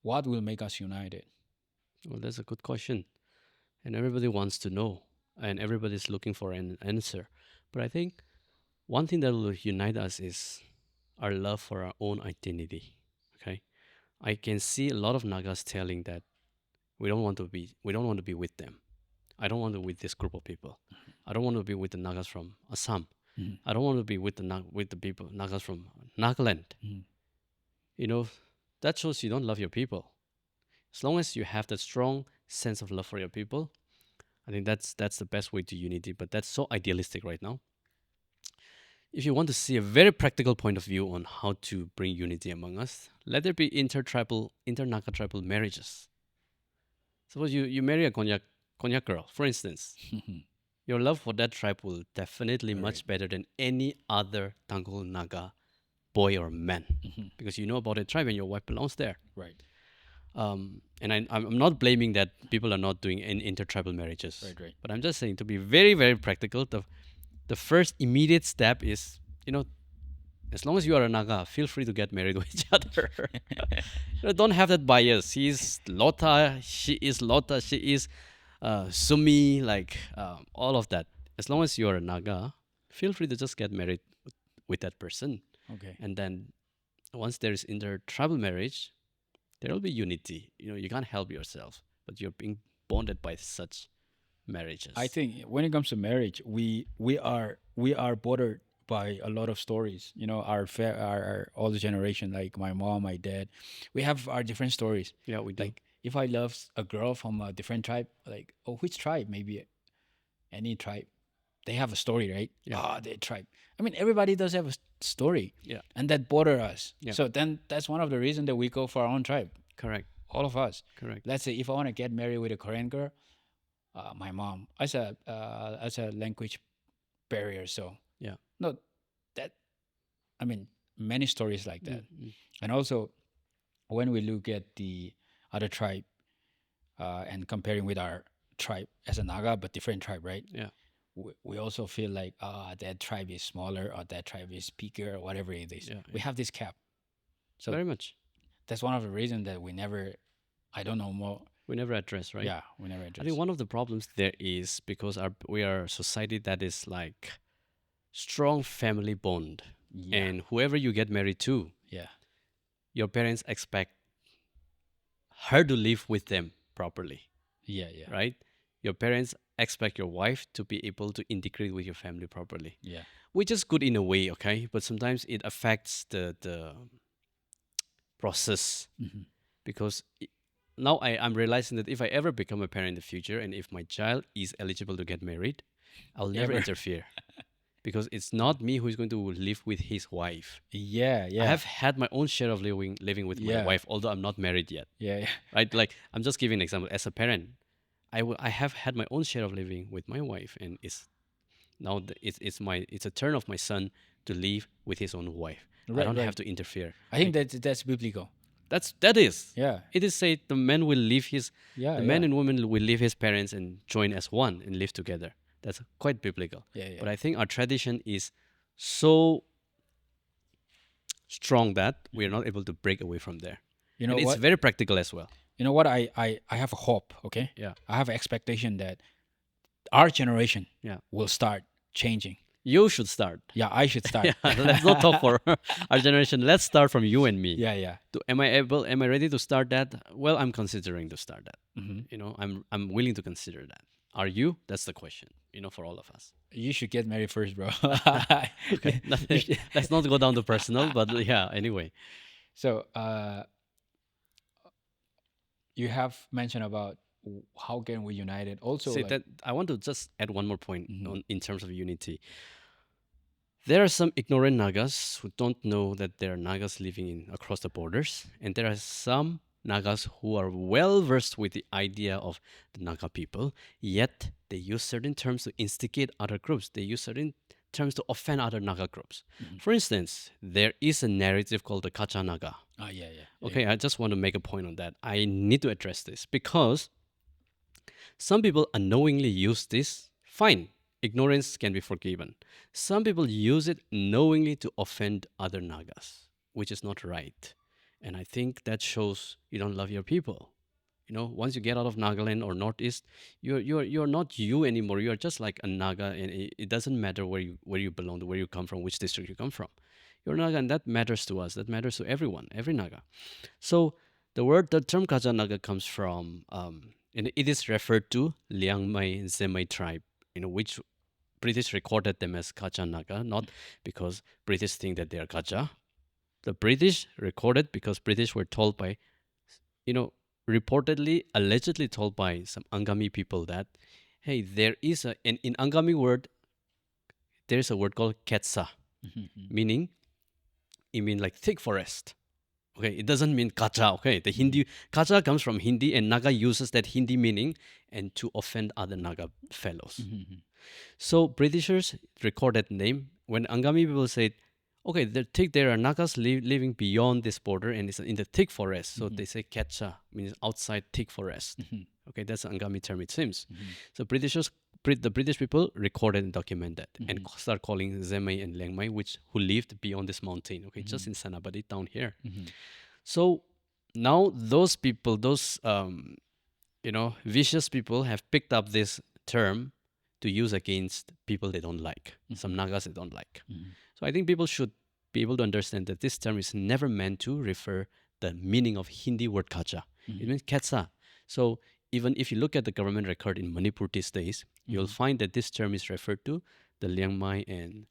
what will make us united? Well, that's a good question. And everybody wants to know, and everybody's looking for an answer. But I think one thing that will unite us is our love for our own identity. Okay, I can see a lot of Nagas telling that we don't want to be with them. I don't want to be with this group of people. I don't want to be with the Nagas from Assam. Mhm. I don't want to be with with the people Nagas from Nagaland. Mhm. You know, that shows you don't love your people. As long as you have that strong sense of love for your people, I think that's the best way to unity. But that's so idealistic right now. If you want to see a very practical point of view on how to bring unity among us, let there be intertribal, inter-Naga tribal marriages. Suppose you marry a Konyak girl, for instance. Your love for that tribe will definitely Right. much better than any other Tangul Naga boy or man, Mhm. because you know about the tribe and your wife belongs there. Right. And I'm not blaming that people are not doing intertribal marriages, Right. Right. but I'm just saying to be very, very practical, the first immediate step is, as long as you are a Naga, feel free to get married with each other. Don't have that bias. He's Lota, she is Lota, she is Sumi, like all of that. As long as you are a Naga, feel free to just get married with that person. Okay. And then once there is inter-tribal marriage, there will be unity. You can't help yourself, but you're being bonded by such I marriages. think when it comes to marriage, we are bordered by a lot of stories. Our older generation, like my mom, my dad, we have our different stories. Yeah, we do. Like if I love a girl from a different tribe, like, oh, which tribe? Maybe any tribe. They have a story, right? Yeah, Ah, their tribe. I mean, everybody does have a story, yeah, and that border us. yeah. So then that's one of the reasons that we go for our own tribe. Correct, All of us. correct. Let's say if I want to get married with a Korean girl, my mom as a language barrier. So Yeah. no, that I mean many stories like that, Mm-hmm. and also when we look at the other tribe and comparing with our tribe as a Naga but different tribe, right? Yeah, We also feel like that tribe is smaller or that tribe is bigger or whatever it is. yeah, We yeah. have this cap, so Very much. that's one of the reasons that we never. I don't know more. We never address, right? Yeah, we never I think address. one of the problems there is because we are a society that is like strong family bond, Yeah, and whoever you get married to, yeah, your parents expect her to live with them properly, yeah, yeah, right? Your parents expect your wife to be able to integrate with your family properly, yeah. which is good in a way, okay? But sometimes it affects the process Hmm. because now I'm realizing that if I ever become a parent in the future and if my child is eligible to get married, I'll never Ever. interfere because it's not me who's going to live with his wife. Yeah, I yeah, have had my own share of living with my yeah, wife, although I'm not married yet. yeah, yeah. Right? Like I'm just giving an example. As a parent, I have had my own share of living with my wife, and it's now it's a turn of my son to live with his own wife. I Right, don't have right. to interfere. I think that's biblical. That is. Yeah, It is said yeah, the yeah, man and woman will leave his parents and join as one and live together. That's quite biblical. yeah, yeah. But I think our tradition is so strong that we are Mhm. not able to break away from there. You And know it's what? very practical as well. You know what? I have a hope. Okay, Yeah. I have an expectation that our generation Yeah. will start changing. You should start. Yeah, I should start. Yeah, let's not talk for our generation. Let's start from you and me. Yeah, yeah. Am I able? Am I ready to start that? Well, I'm considering to start that. Hmm. I'm willing to consider that. Are you? That's the question. For all of us. You should get married first, bro. Okay, You nothing. should- Let's not go down to personal, but yeah. Anyway, so, you have mentioned about how can we unite it. Also, see like, that I want to just add one more point mhm, in terms of unity. There are some ignorant Nagas who don't know that there are Nagas living across the borders, and there are some Nagas who are well versed with the idea of the Naga people, yet they use certain terms to instigate other groups. They use certain terms to offend other Naga groups. mhm. For instance, there is a narrative called the Kacha Naga. Oh, yeah, yeah. Okay, I just want to make a point on that. I need to address this because some people unknowingly use this. Fine, ignorance can be forgiven. Some people use it knowingly to offend other Nagas, which is not right. And I think that shows you don't love your people. Once you get out of Nagaland or Northeast, you're not you anymore. You're just like a Naga, and it doesn't matter where you belong to, where you come from, which district you come from. You're Naga, and that matters to us. That matters to everyone, every Naga. So the term Kaja Naga comes from, and it is referred to Liang Mai Zemai tribe, which British recorded them as Kaja Naga, not because British think that they are Kaja. The British recorded because British were told by, you know, reportedly, allegedly told by some Angami people that, hey, there is in Angami word, there is a word called Ketsa, Mhm, meaning, it means like thick forest. Okay, it doesn't mean kacha. Okay, the Hindi kacha comes from Hindi, and Naga uses that Hindi meaning and to offend other Naga fellows. mhm, mhm, So Britishers record that name when Angami people say, okay, there are Nagas living beyond this border and it's in the thick forest. So mhm, they say ketcha means outside thick forest. mhm, Okay, that's an Angami term it seems. mhm, So the British people recorded and documented and mhm, start calling Zemai and Lengmai, who lived beyond this mountain. Okay, just mhm, in Sanabadi down here. mhm, So now those people, those vicious people have picked up this term to use against people they don't like, some mhm, Nagas they don't like. mhm, So I think people should be able to understand that this term is never meant to refer the meaning of Hindi word kacha. It mhm, means ketsa. So even if you look at the government record in Manipur these days, you'll mhm, find that this term is referred to the Liang Mai and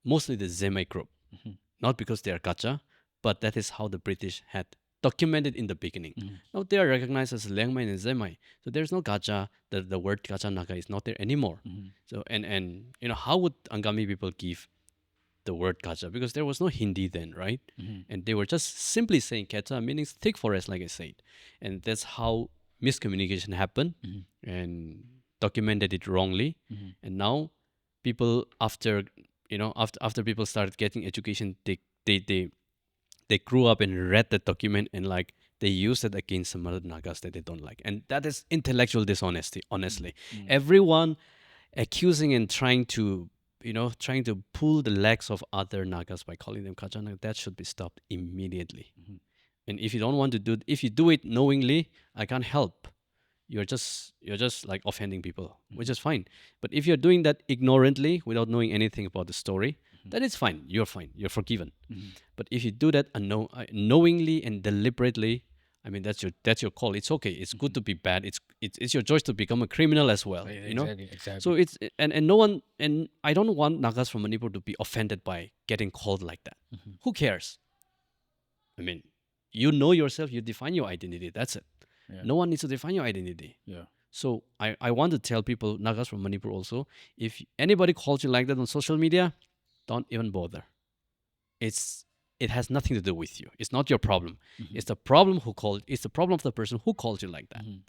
mostly the Zemai group. mhm, Not because they are kacha, but that is how the British had documented in the beginning. mhm, Now they are recognized as Liangmai and Zemai. So there's no gacha. The word gacha naga is not there anymore. mhm, So and how would Angami people give the word gacha? Because there was no Hindi then, right? mhm, And they were just simply saying kecha, meaning thick forest, like I said. And that's how miscommunication happened mhm, and documented it wrongly. mhm, And now people after people started getting education, they grew up and read the document and like they use it against some other Nagas that they don't like. And that is intellectual dishonesty, honestly. mhm, Everyone accusing and trying to pull the legs of other Nagas by calling them Kachana, that should be stopped immediately. mhm, And if you don't want to if you do it knowingly, I can't help. You're just like offending people, which mhm, is fine. But if you're doing that ignorantly without knowing anything about the story, mhm, then it's fine. You're fine. You're forgiven. mhm, But if you do that knowingly and deliberately, I mean that's your call. It's okay. It's good mhm. to be bad. It's your choice to become a criminal as well. Yeah, You know. exactly, So exactly. it's and no one and I don't want Nagas from Manipur to be offended by getting called like that. Mhm, Who cares? I mean, you know yourself. You define your identity. That's it. yeah, No one needs to define your identity. yeah. So I want to tell people, Nagas from Manipur also, if anybody calls you like that on social media, don't even bother. It has nothing to do with you. It's not your problem. Mhm, It's the problem of the person who called you like that. mhm.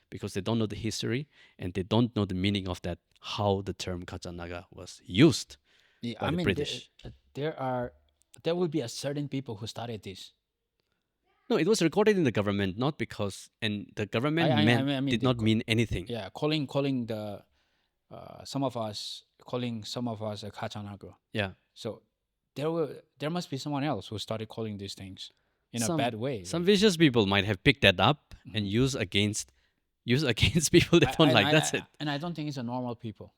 Because they don't know the history and they don't know the meaning of that, how the term Kachanaga was used Yeah, by I the mean, British. there will be a certain people who started this. No, it was recorded in the government, not because and the I government I I meant mean, I mean did the not mean anything. yeah, calling the some of us a kachanago. Yeah. So there must be someone else who started calling these things in a Some bad way. some Like, vicious people might have picked that up and mhm. use against people they don't like. That's it. And I don't think it's a normal people,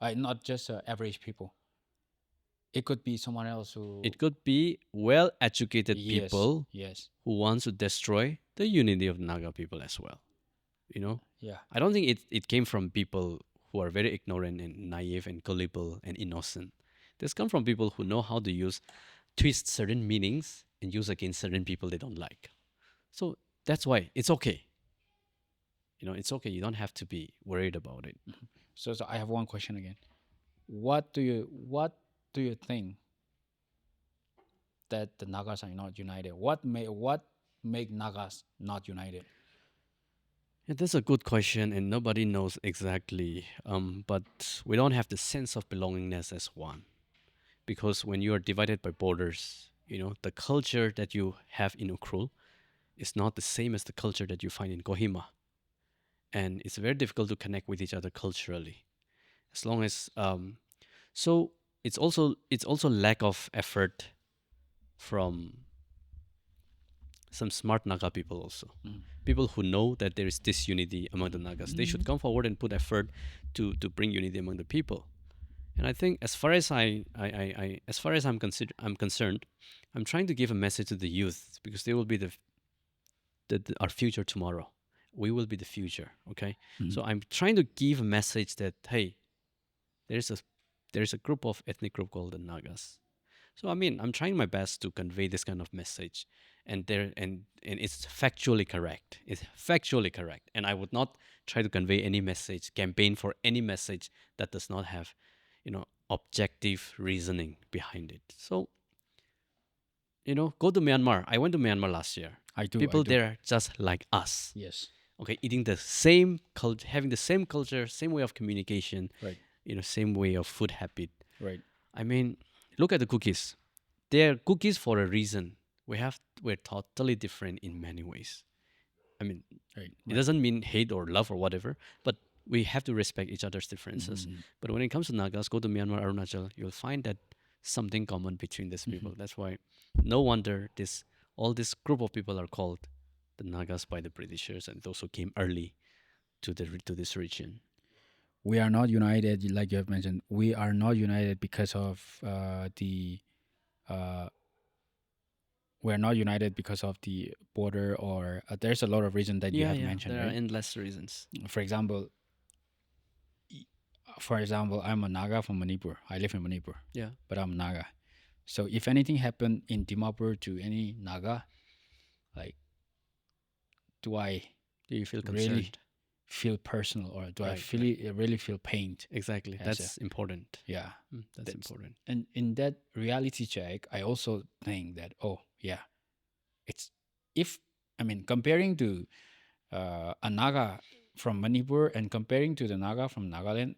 not just average people. It could be someone else who. It could be well-educated Yes, people yes, who wants to destroy the unity of Naga people as well. You know, yeah. I don't think it came from people who are very ignorant and naive and gullible and innocent. This come from people who know how to use twist certain meanings and use against certain people they don't like. So that's why it's okay. It's okay. You don't have to be worried about it. So I have one question again. What do you think that the Nagas are not united? What make Nagas not united? Yeah, that's a good question, and nobody knows exactly. But we don't have the sense of belongingness as one, because when you are divided by borders, the culture that you have in Ukrul is not the same as the culture that you find in Kohima, and it's very difficult to connect with each other culturally. As long as so it's also lack of effort from some smart Naga people also. Mm. People who know that there is disunity among the Nagas. They should come forward and put effort to bring unity among the people. And I think as far as as far as I'm concerned, I'm trying to give a message to the youth because they will be our future tomorrow. We will be the future. Okay. Mhm. So I'm trying to give a message that hey, there's a there's a group of ethnic group called the Nagas. So I mean, I'm trying my best to convey this kind of message, and it's factually correct. It's factually correct, and I would not try to convey any message, campaign for any message that does not have, objective reasoning behind it. So go to Myanmar. I went to Myanmar last year. I do. I People do. there are just like us. Yes. Okay, eating the same culture, having the same culture, same way of communication, Right. same way of food habit. Right. I mean, look at the cookies. They're cookies for a reason. We're totally different in many ways. I mean, Right. it Right. doesn't mean hate or love or whatever, but we have to respect each other's differences. Mhm. But when it comes to Nagas, go to Myanmar, Arunachal, you'll find that something common between these people. Mhm. That's why no wonder this group of people are called the Nagas by the Britishers and those who came early to this region. We are not united, like you have mentioned. We are not united because of the. Uh, we are not united because of the border, or there's a lot of reasons that you Yeah, have yeah, mentioned, there are right? endless reasons. For example, y- I'm a Naga from Manipur. I live in Manipur, Yeah. but I'm Naga. So if anything happened in Dimapur to any Naga, like, do I Do you feel really concerned? feel personal, or do I Right, feel right. really feel pained Exactly. as a. That's important. Yeah. That's That's important. and in that reality check, I also think that, oh yeah, it's if I mean, comparing to a Naga from Manipur and comparing to the Naga from Nagaland,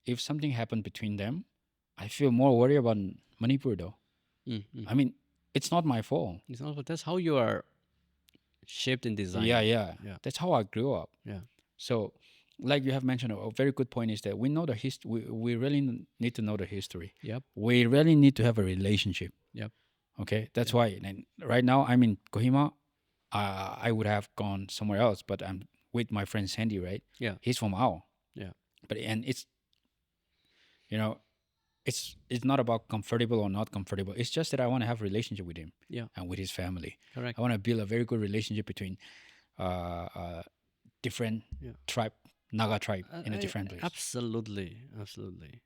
if something happened between them, I feel more worried about Manipur though. Mm-hmm. I mean, it's not my fault. It's not, but that's how you are shaped and Yeah, designed. yeah. Yeah, That's how I grew up. yeah, So, like you have mentioned, a very good point is that we know the history. We really need to know the history. yep, We really need to have a relationship. yep, Okay, that's yep. why. And right now, I'm in Kohima. I would have gone somewhere else, but I'm with my friend Sandy. Right, Yeah, he's from Ao. yeah, But and it's you know it's not about comfortable or not comfortable. It's just that I want to have a relationship with him yeah. and with his family. Correct. I want to build a very good relationship between different Yeah, tribe, Naga tribe in a different place. absolutely, absolutely.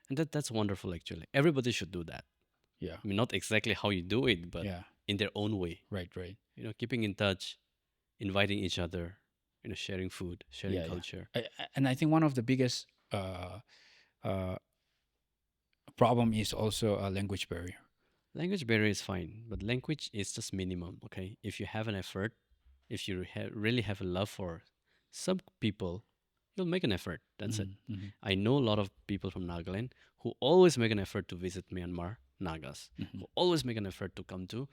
And that's wonderful. Actually, everybody should do that. Yeah, I mean, not exactly how you do it, but yeah, in their own way. right, right. Keeping in touch, inviting each other. Sharing food, sharing Yeah, yeah. culture. And I think one of the biggest uh, problem is also a language barrier. Language barrier is fine, but language is just minimum. Okay, if you have an effort, if you really have a love for some people, you'll make an effort. That's it. Mm-hmm, mm-hmm, I know a lot of people from Nagaland who always make an effort to visit Myanmar, Nagas, mm-hmm, who always make an effort to come to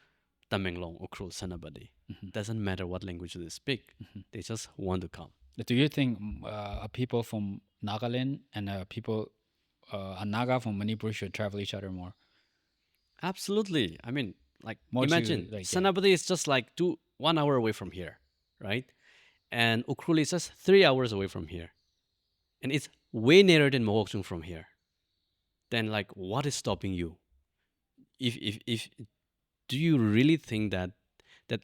Tamenglong, Ukrul, Sanabadi. mm-hmm, Doesn't matter what language they speak, mm-hmm. they just want to come. Do you think people from Nagaland and a Naga from Manipur should travel each other more? Absolutely. I mean, like More to imagine like, yeah. Sanabadi is just like 1 hour away from here, right? And Ukrul is just 3 hours away from here, and it's way nearer than Mawokchung from here. Then, like, what is stopping you? if do you really think that that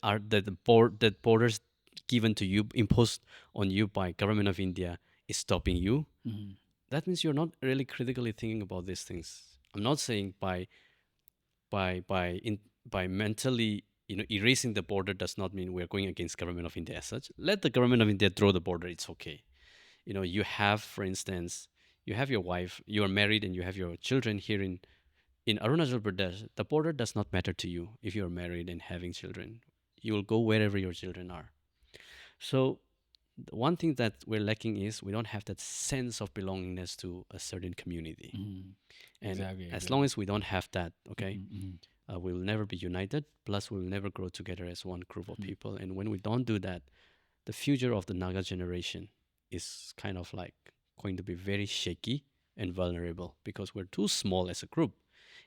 borders given to you, imposed on you by government of India, is stopping you? Mhm. That means you're not really critically thinking about these things. I'm not saying by mentally, erasing the border does not mean we're going against government of India as such. Let the government of India draw the border. It's okay. You have, for instance, you have your wife, you are married, and you have your children here in Arunachal Pradesh. The border does not matter to you if you're married and having children. You will go wherever your children are. So the one thing that we're lacking is we don't have that sense of belongingness to a certain community. Mhm. And Exactly, as long exactly. as we don't have that, okay, Mhm, mhm, we will never be united. Plus, we will never grow together as one group of mhm, people. And when we don't do that, the future of the Naga generation is kind of like going to be very shaky and vulnerable because we're too small as a group.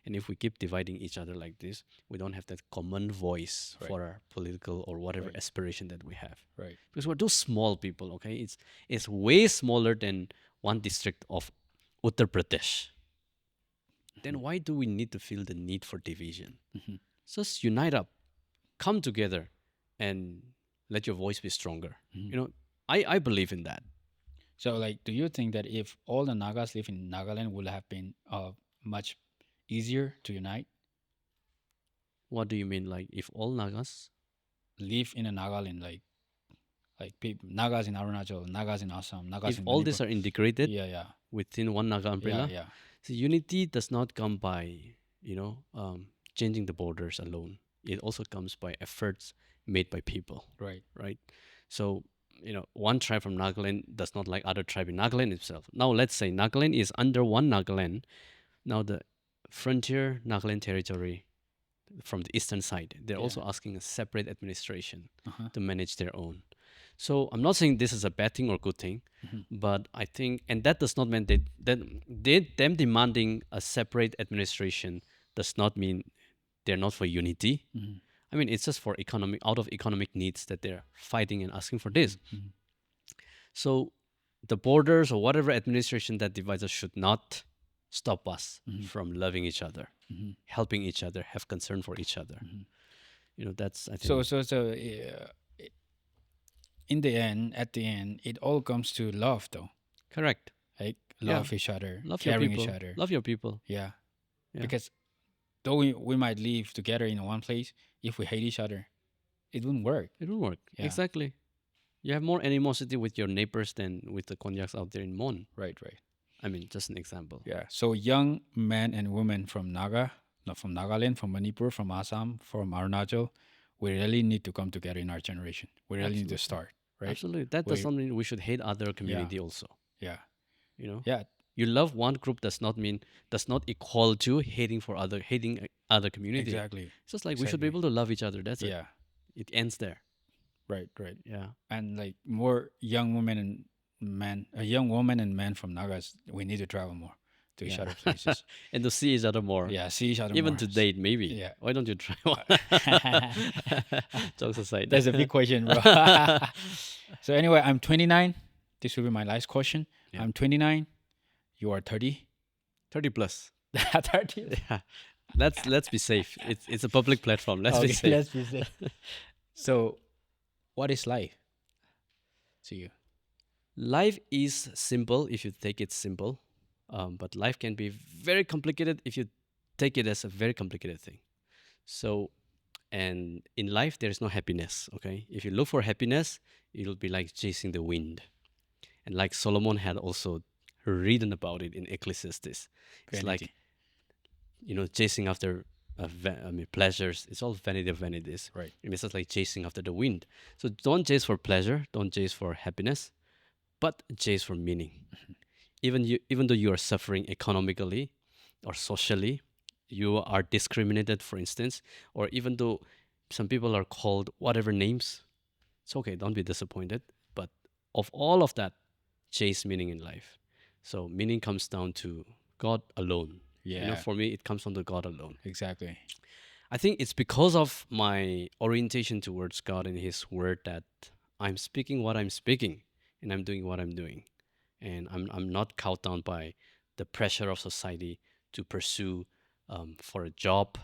And if we keep dividing each other like this, we don't have that common voice right, for our political or whatever right, aspiration that we have. right. Because we're too small people, okay? It's way smaller than one district of Uttar Pradesh. Mhm, Then why do we need to feel the need for division? mhm, Just unite up, come together, and let your voice be stronger. mhm. You know, I believe in that. So, like, do you think that if all the Nagas live in Nagaland would have been much easier to unite? What do you mean? Like, if all Nagas, Live in a Nagaland, like people, Nagas in Arunachal, Nagas in Assam, Nagas if in all these Manipur. are integrated Yeah, yeah, within one Naga yeah, umbrella, yeah. so unity does not come by, you know, um, changing the borders alone. It also comes by efforts made by people, Right. right? So, one tribe from Nagaland does not like other tribe in Nagaland itself. Now, let's say Nagaland is under one Nagaland. Now, the frontier Nagaland territory from the eastern side, they're Yeah. also asking a separate administration Uh huh. to manage their own. So I'm not saying this is a bad thing or good thing, Hmm. but I think, and that does not mean them demanding a separate administration does not mean they're not for unity. Hmm. I mean, it's just for economic, out of economic needs that they're fighting and asking for this. Hmm. So the borders or whatever administration that divides us should not stop us Hmm. from loving each other, Hmm. helping each other, have concern for each other. Hmm. That's, I So, think, in the end, at the end, it all comes to love, though. correct. Like Yeah, love each other, love your caring each people, other. love your people. Yeah, Yeah, because though we might live together in one place, if we hate each other, it wouldn't work. it will work. Yeah. Exactly. You have more animosity with your neighbors than with the Konyaks out there in Mon. Right. Right. I mean, just an example. Yeah. So young men and women from Naga, not from Nagaland, from Manipur, from Assam, from Arunachal, we really need to come together in our generation. We really need to Absolutely. start, right? Absolutely. That does We not mean we should hate other yeah, community also. yeah, You know? yeah, You love one group does not equal to hating other community. exactly, It's just like we should be exactly. able to love each other. That's it. Yeah, It ends there. right, right. Yeah. And like more young women and men, a young woman and men from Nagas, we need to travel more to each Yeah. other places. And to see each other more. Yeah, see each other Even more. to date, maybe. Yeah. Why don't you try one? Jokes aside. That's a big question, bro. So anyway, I'm 29. This will be my last question. Yeah. I'm 29. You are 30. 30 plus. 30. Yeah. Let's be safe. It's a public platform. Let's be Okay, safe. let's be safe. So, what is life to you? Life is simple if you take it simple, but life can be very complicated if you take it as a very complicated thing. So, and in life, there is no happiness. Okay, if you look for happiness, it'll be like chasing the wind, and like Solomon had also written about it in Ecclesiastes. It's like, Vanity. chasing after pleasures. It's all vanity of vanities. Right. It's just like chasing after the wind. So don't chase for pleasure, don't chase for happiness, but chase for meaning. Even though you are suffering economically or socially, you are discriminated, for instance, or even though some people are called whatever names, it's okay. Don't be disappointed. But of all of that, chase meaning in life. So meaning comes down to God alone. Yeah, For me, it comes from the God alone. exactly. I think it's because of my orientation towards God and His Word that I'm speaking what I'm speaking and I'm doing what I'm doing. And I'm not cowed down by the pressure of society to pursue for a job,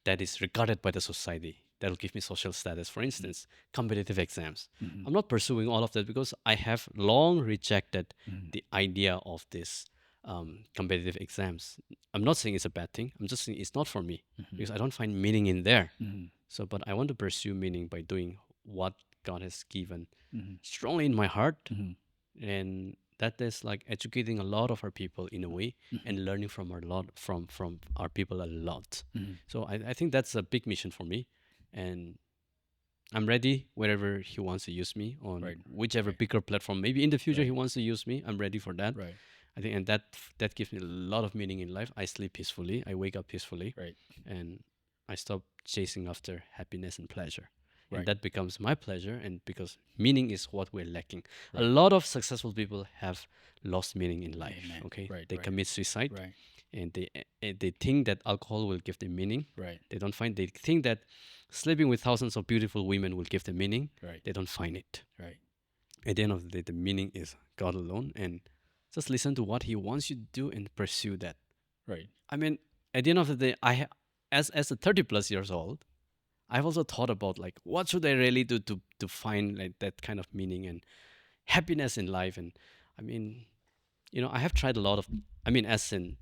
that is regarded by the society. That will give me social status. For instance, competitive exams. Mhm. I'm not pursuing all of that because I have long rejected Mhm. the idea of this competitive exams. I'm not saying it's a bad thing. I'm just saying it's not for me Mhm. because I don't find meaning in there. Mhm. So, but I want to pursue meaning by doing what God has given Mhm. strongly in my heart, Mhm. and that is like educating a lot of our people in a way Mhm. and learning from our lot from our people a lot. Mhm. So I think that's a big mission for me, and I'm ready wherever he wants to use me on Right. whichever Right. bigger platform. Maybe in the future he Right. wants to use me. I'm ready for that. Right. I think, and that gives me a lot of meaning in life. I sleep peacefully. I wake up peacefully, Right. and I stop chasing after happiness and pleasure. And Right. that becomes my pleasure, and because meaning is what we're lacking. A Right. lot of successful people have lost meaning in life. Amen. Okay, Right. they Right. commit suicide, Right. and they think that alcohol will give them meaning. Right. They don't find. They think that sleeping with thousands of beautiful women will give them meaning. Right. They don't find it. Right. At the end of the day, the meaning is God alone, and just listen to what He wants you to do and pursue that. Right. I mean, at the end of the day, as a 30+ years old, I've also thought about like what should I really do to find like that kind of meaning and happiness in life. And I mean, I have tried a lot of. I mean, as in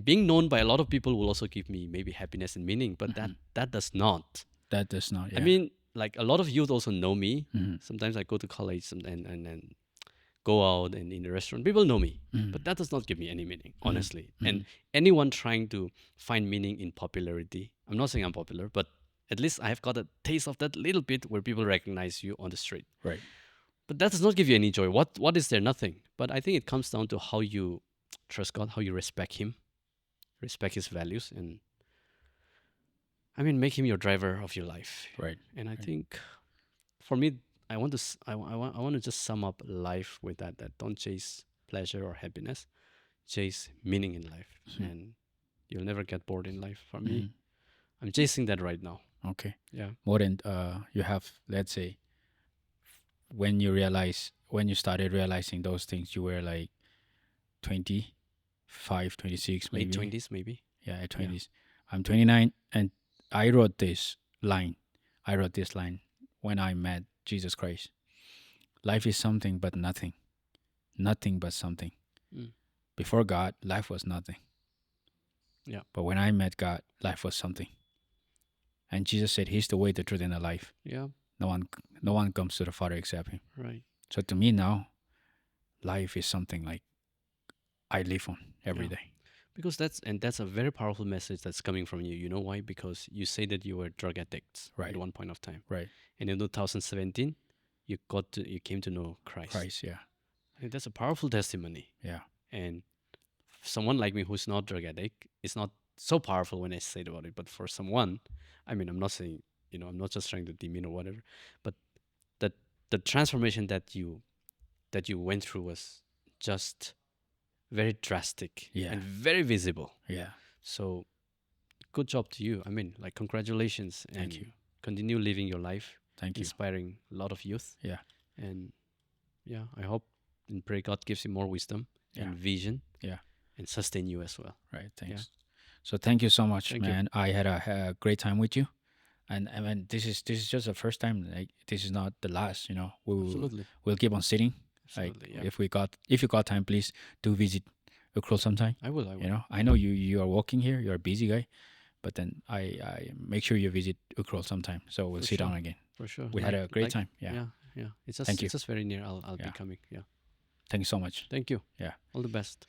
being known by a lot of people will also give me maybe happiness and meaning, but that Mhm. that does not. That does not. I Yeah. mean, like a lot of youth also know me. Mhm. Sometimes I go to college and go out and in the restaurant, people know me. Mhm. But that does not give me any meaning, Mhm. honestly. And Mhm. anyone trying to find meaning in popularity, I'm not saying I'm popular, but at least I have got a taste of that little bit where people recognize you on the street. Right. But that does not give you any joy. What is there? Nothing. But I think it comes down to how you trust God, how you respect Him, respect His values, and I mean, make Him your driver of your life. Right. And I Right. think for me, I want to just sum up life with that don't chase pleasure or happiness, chase meaning in life, Mhm. and you'll never get bored in life. For me, Mhm. I'm chasing that right now. Okay. Yeah, More than you have, let's say, when you started realizing those things, you were like 25, 26, late maybe. 20s maybe. Yeah, at Yeah. 20s. I'm 29, and I wrote this line. I wrote this line when I met Jesus Christ. Life is something but nothing. Nothing but something. Mm. Before God, life was nothing. Yeah. But when I met God, life was something. And Jesus said, He's the way, the truth, and the life. Yeah. No one, no one comes to the Father except Him. Right. So to me now, life is something like I live on every Yeah. day. Because that's a very powerful message that's coming from you. You know why? Because you say that you were drug addicts at Right. one point of time, Right. and in 2017, you came to know Christ. Christ. Yeah. I think that's a powerful testimony. Yeah. And someone like me who's not drug addict, it's not so powerful when I say about it. But for someone, I mean, I'm not saying, I'm not just trying to demean or whatever, but that the transformation that you went through was just very drastic Yeah. and very visible. Yeah. So good job to you. I mean, like congratulations Thank you. and continue living your life, Thank you. inspiring a lot of youth. Yeah. And yeah, I hope and pray God gives you more wisdom Yeah. and vision Yeah. and sustain you as well. Right. Yeah. Thanks. So thank you so much, Thank you. man. I had a great time with you, and I mean this is just the first time. Like this is not the last. Absolutely. We'll keep on sitting. Like Absolutely. Yeah. if you got time, please do visit Ukro sometime. I will. I will. I know you are working here. You're a busy guy, but then I make sure you visit Ukro sometime. So we'll For sit down sure. again. For sure. We had a great time. Yeah. Yeah. Yeah. It's just Thank you. it's just very near. I'll be Yeah. coming. Yeah. Thank you so much. Thank you. Yeah. All the best.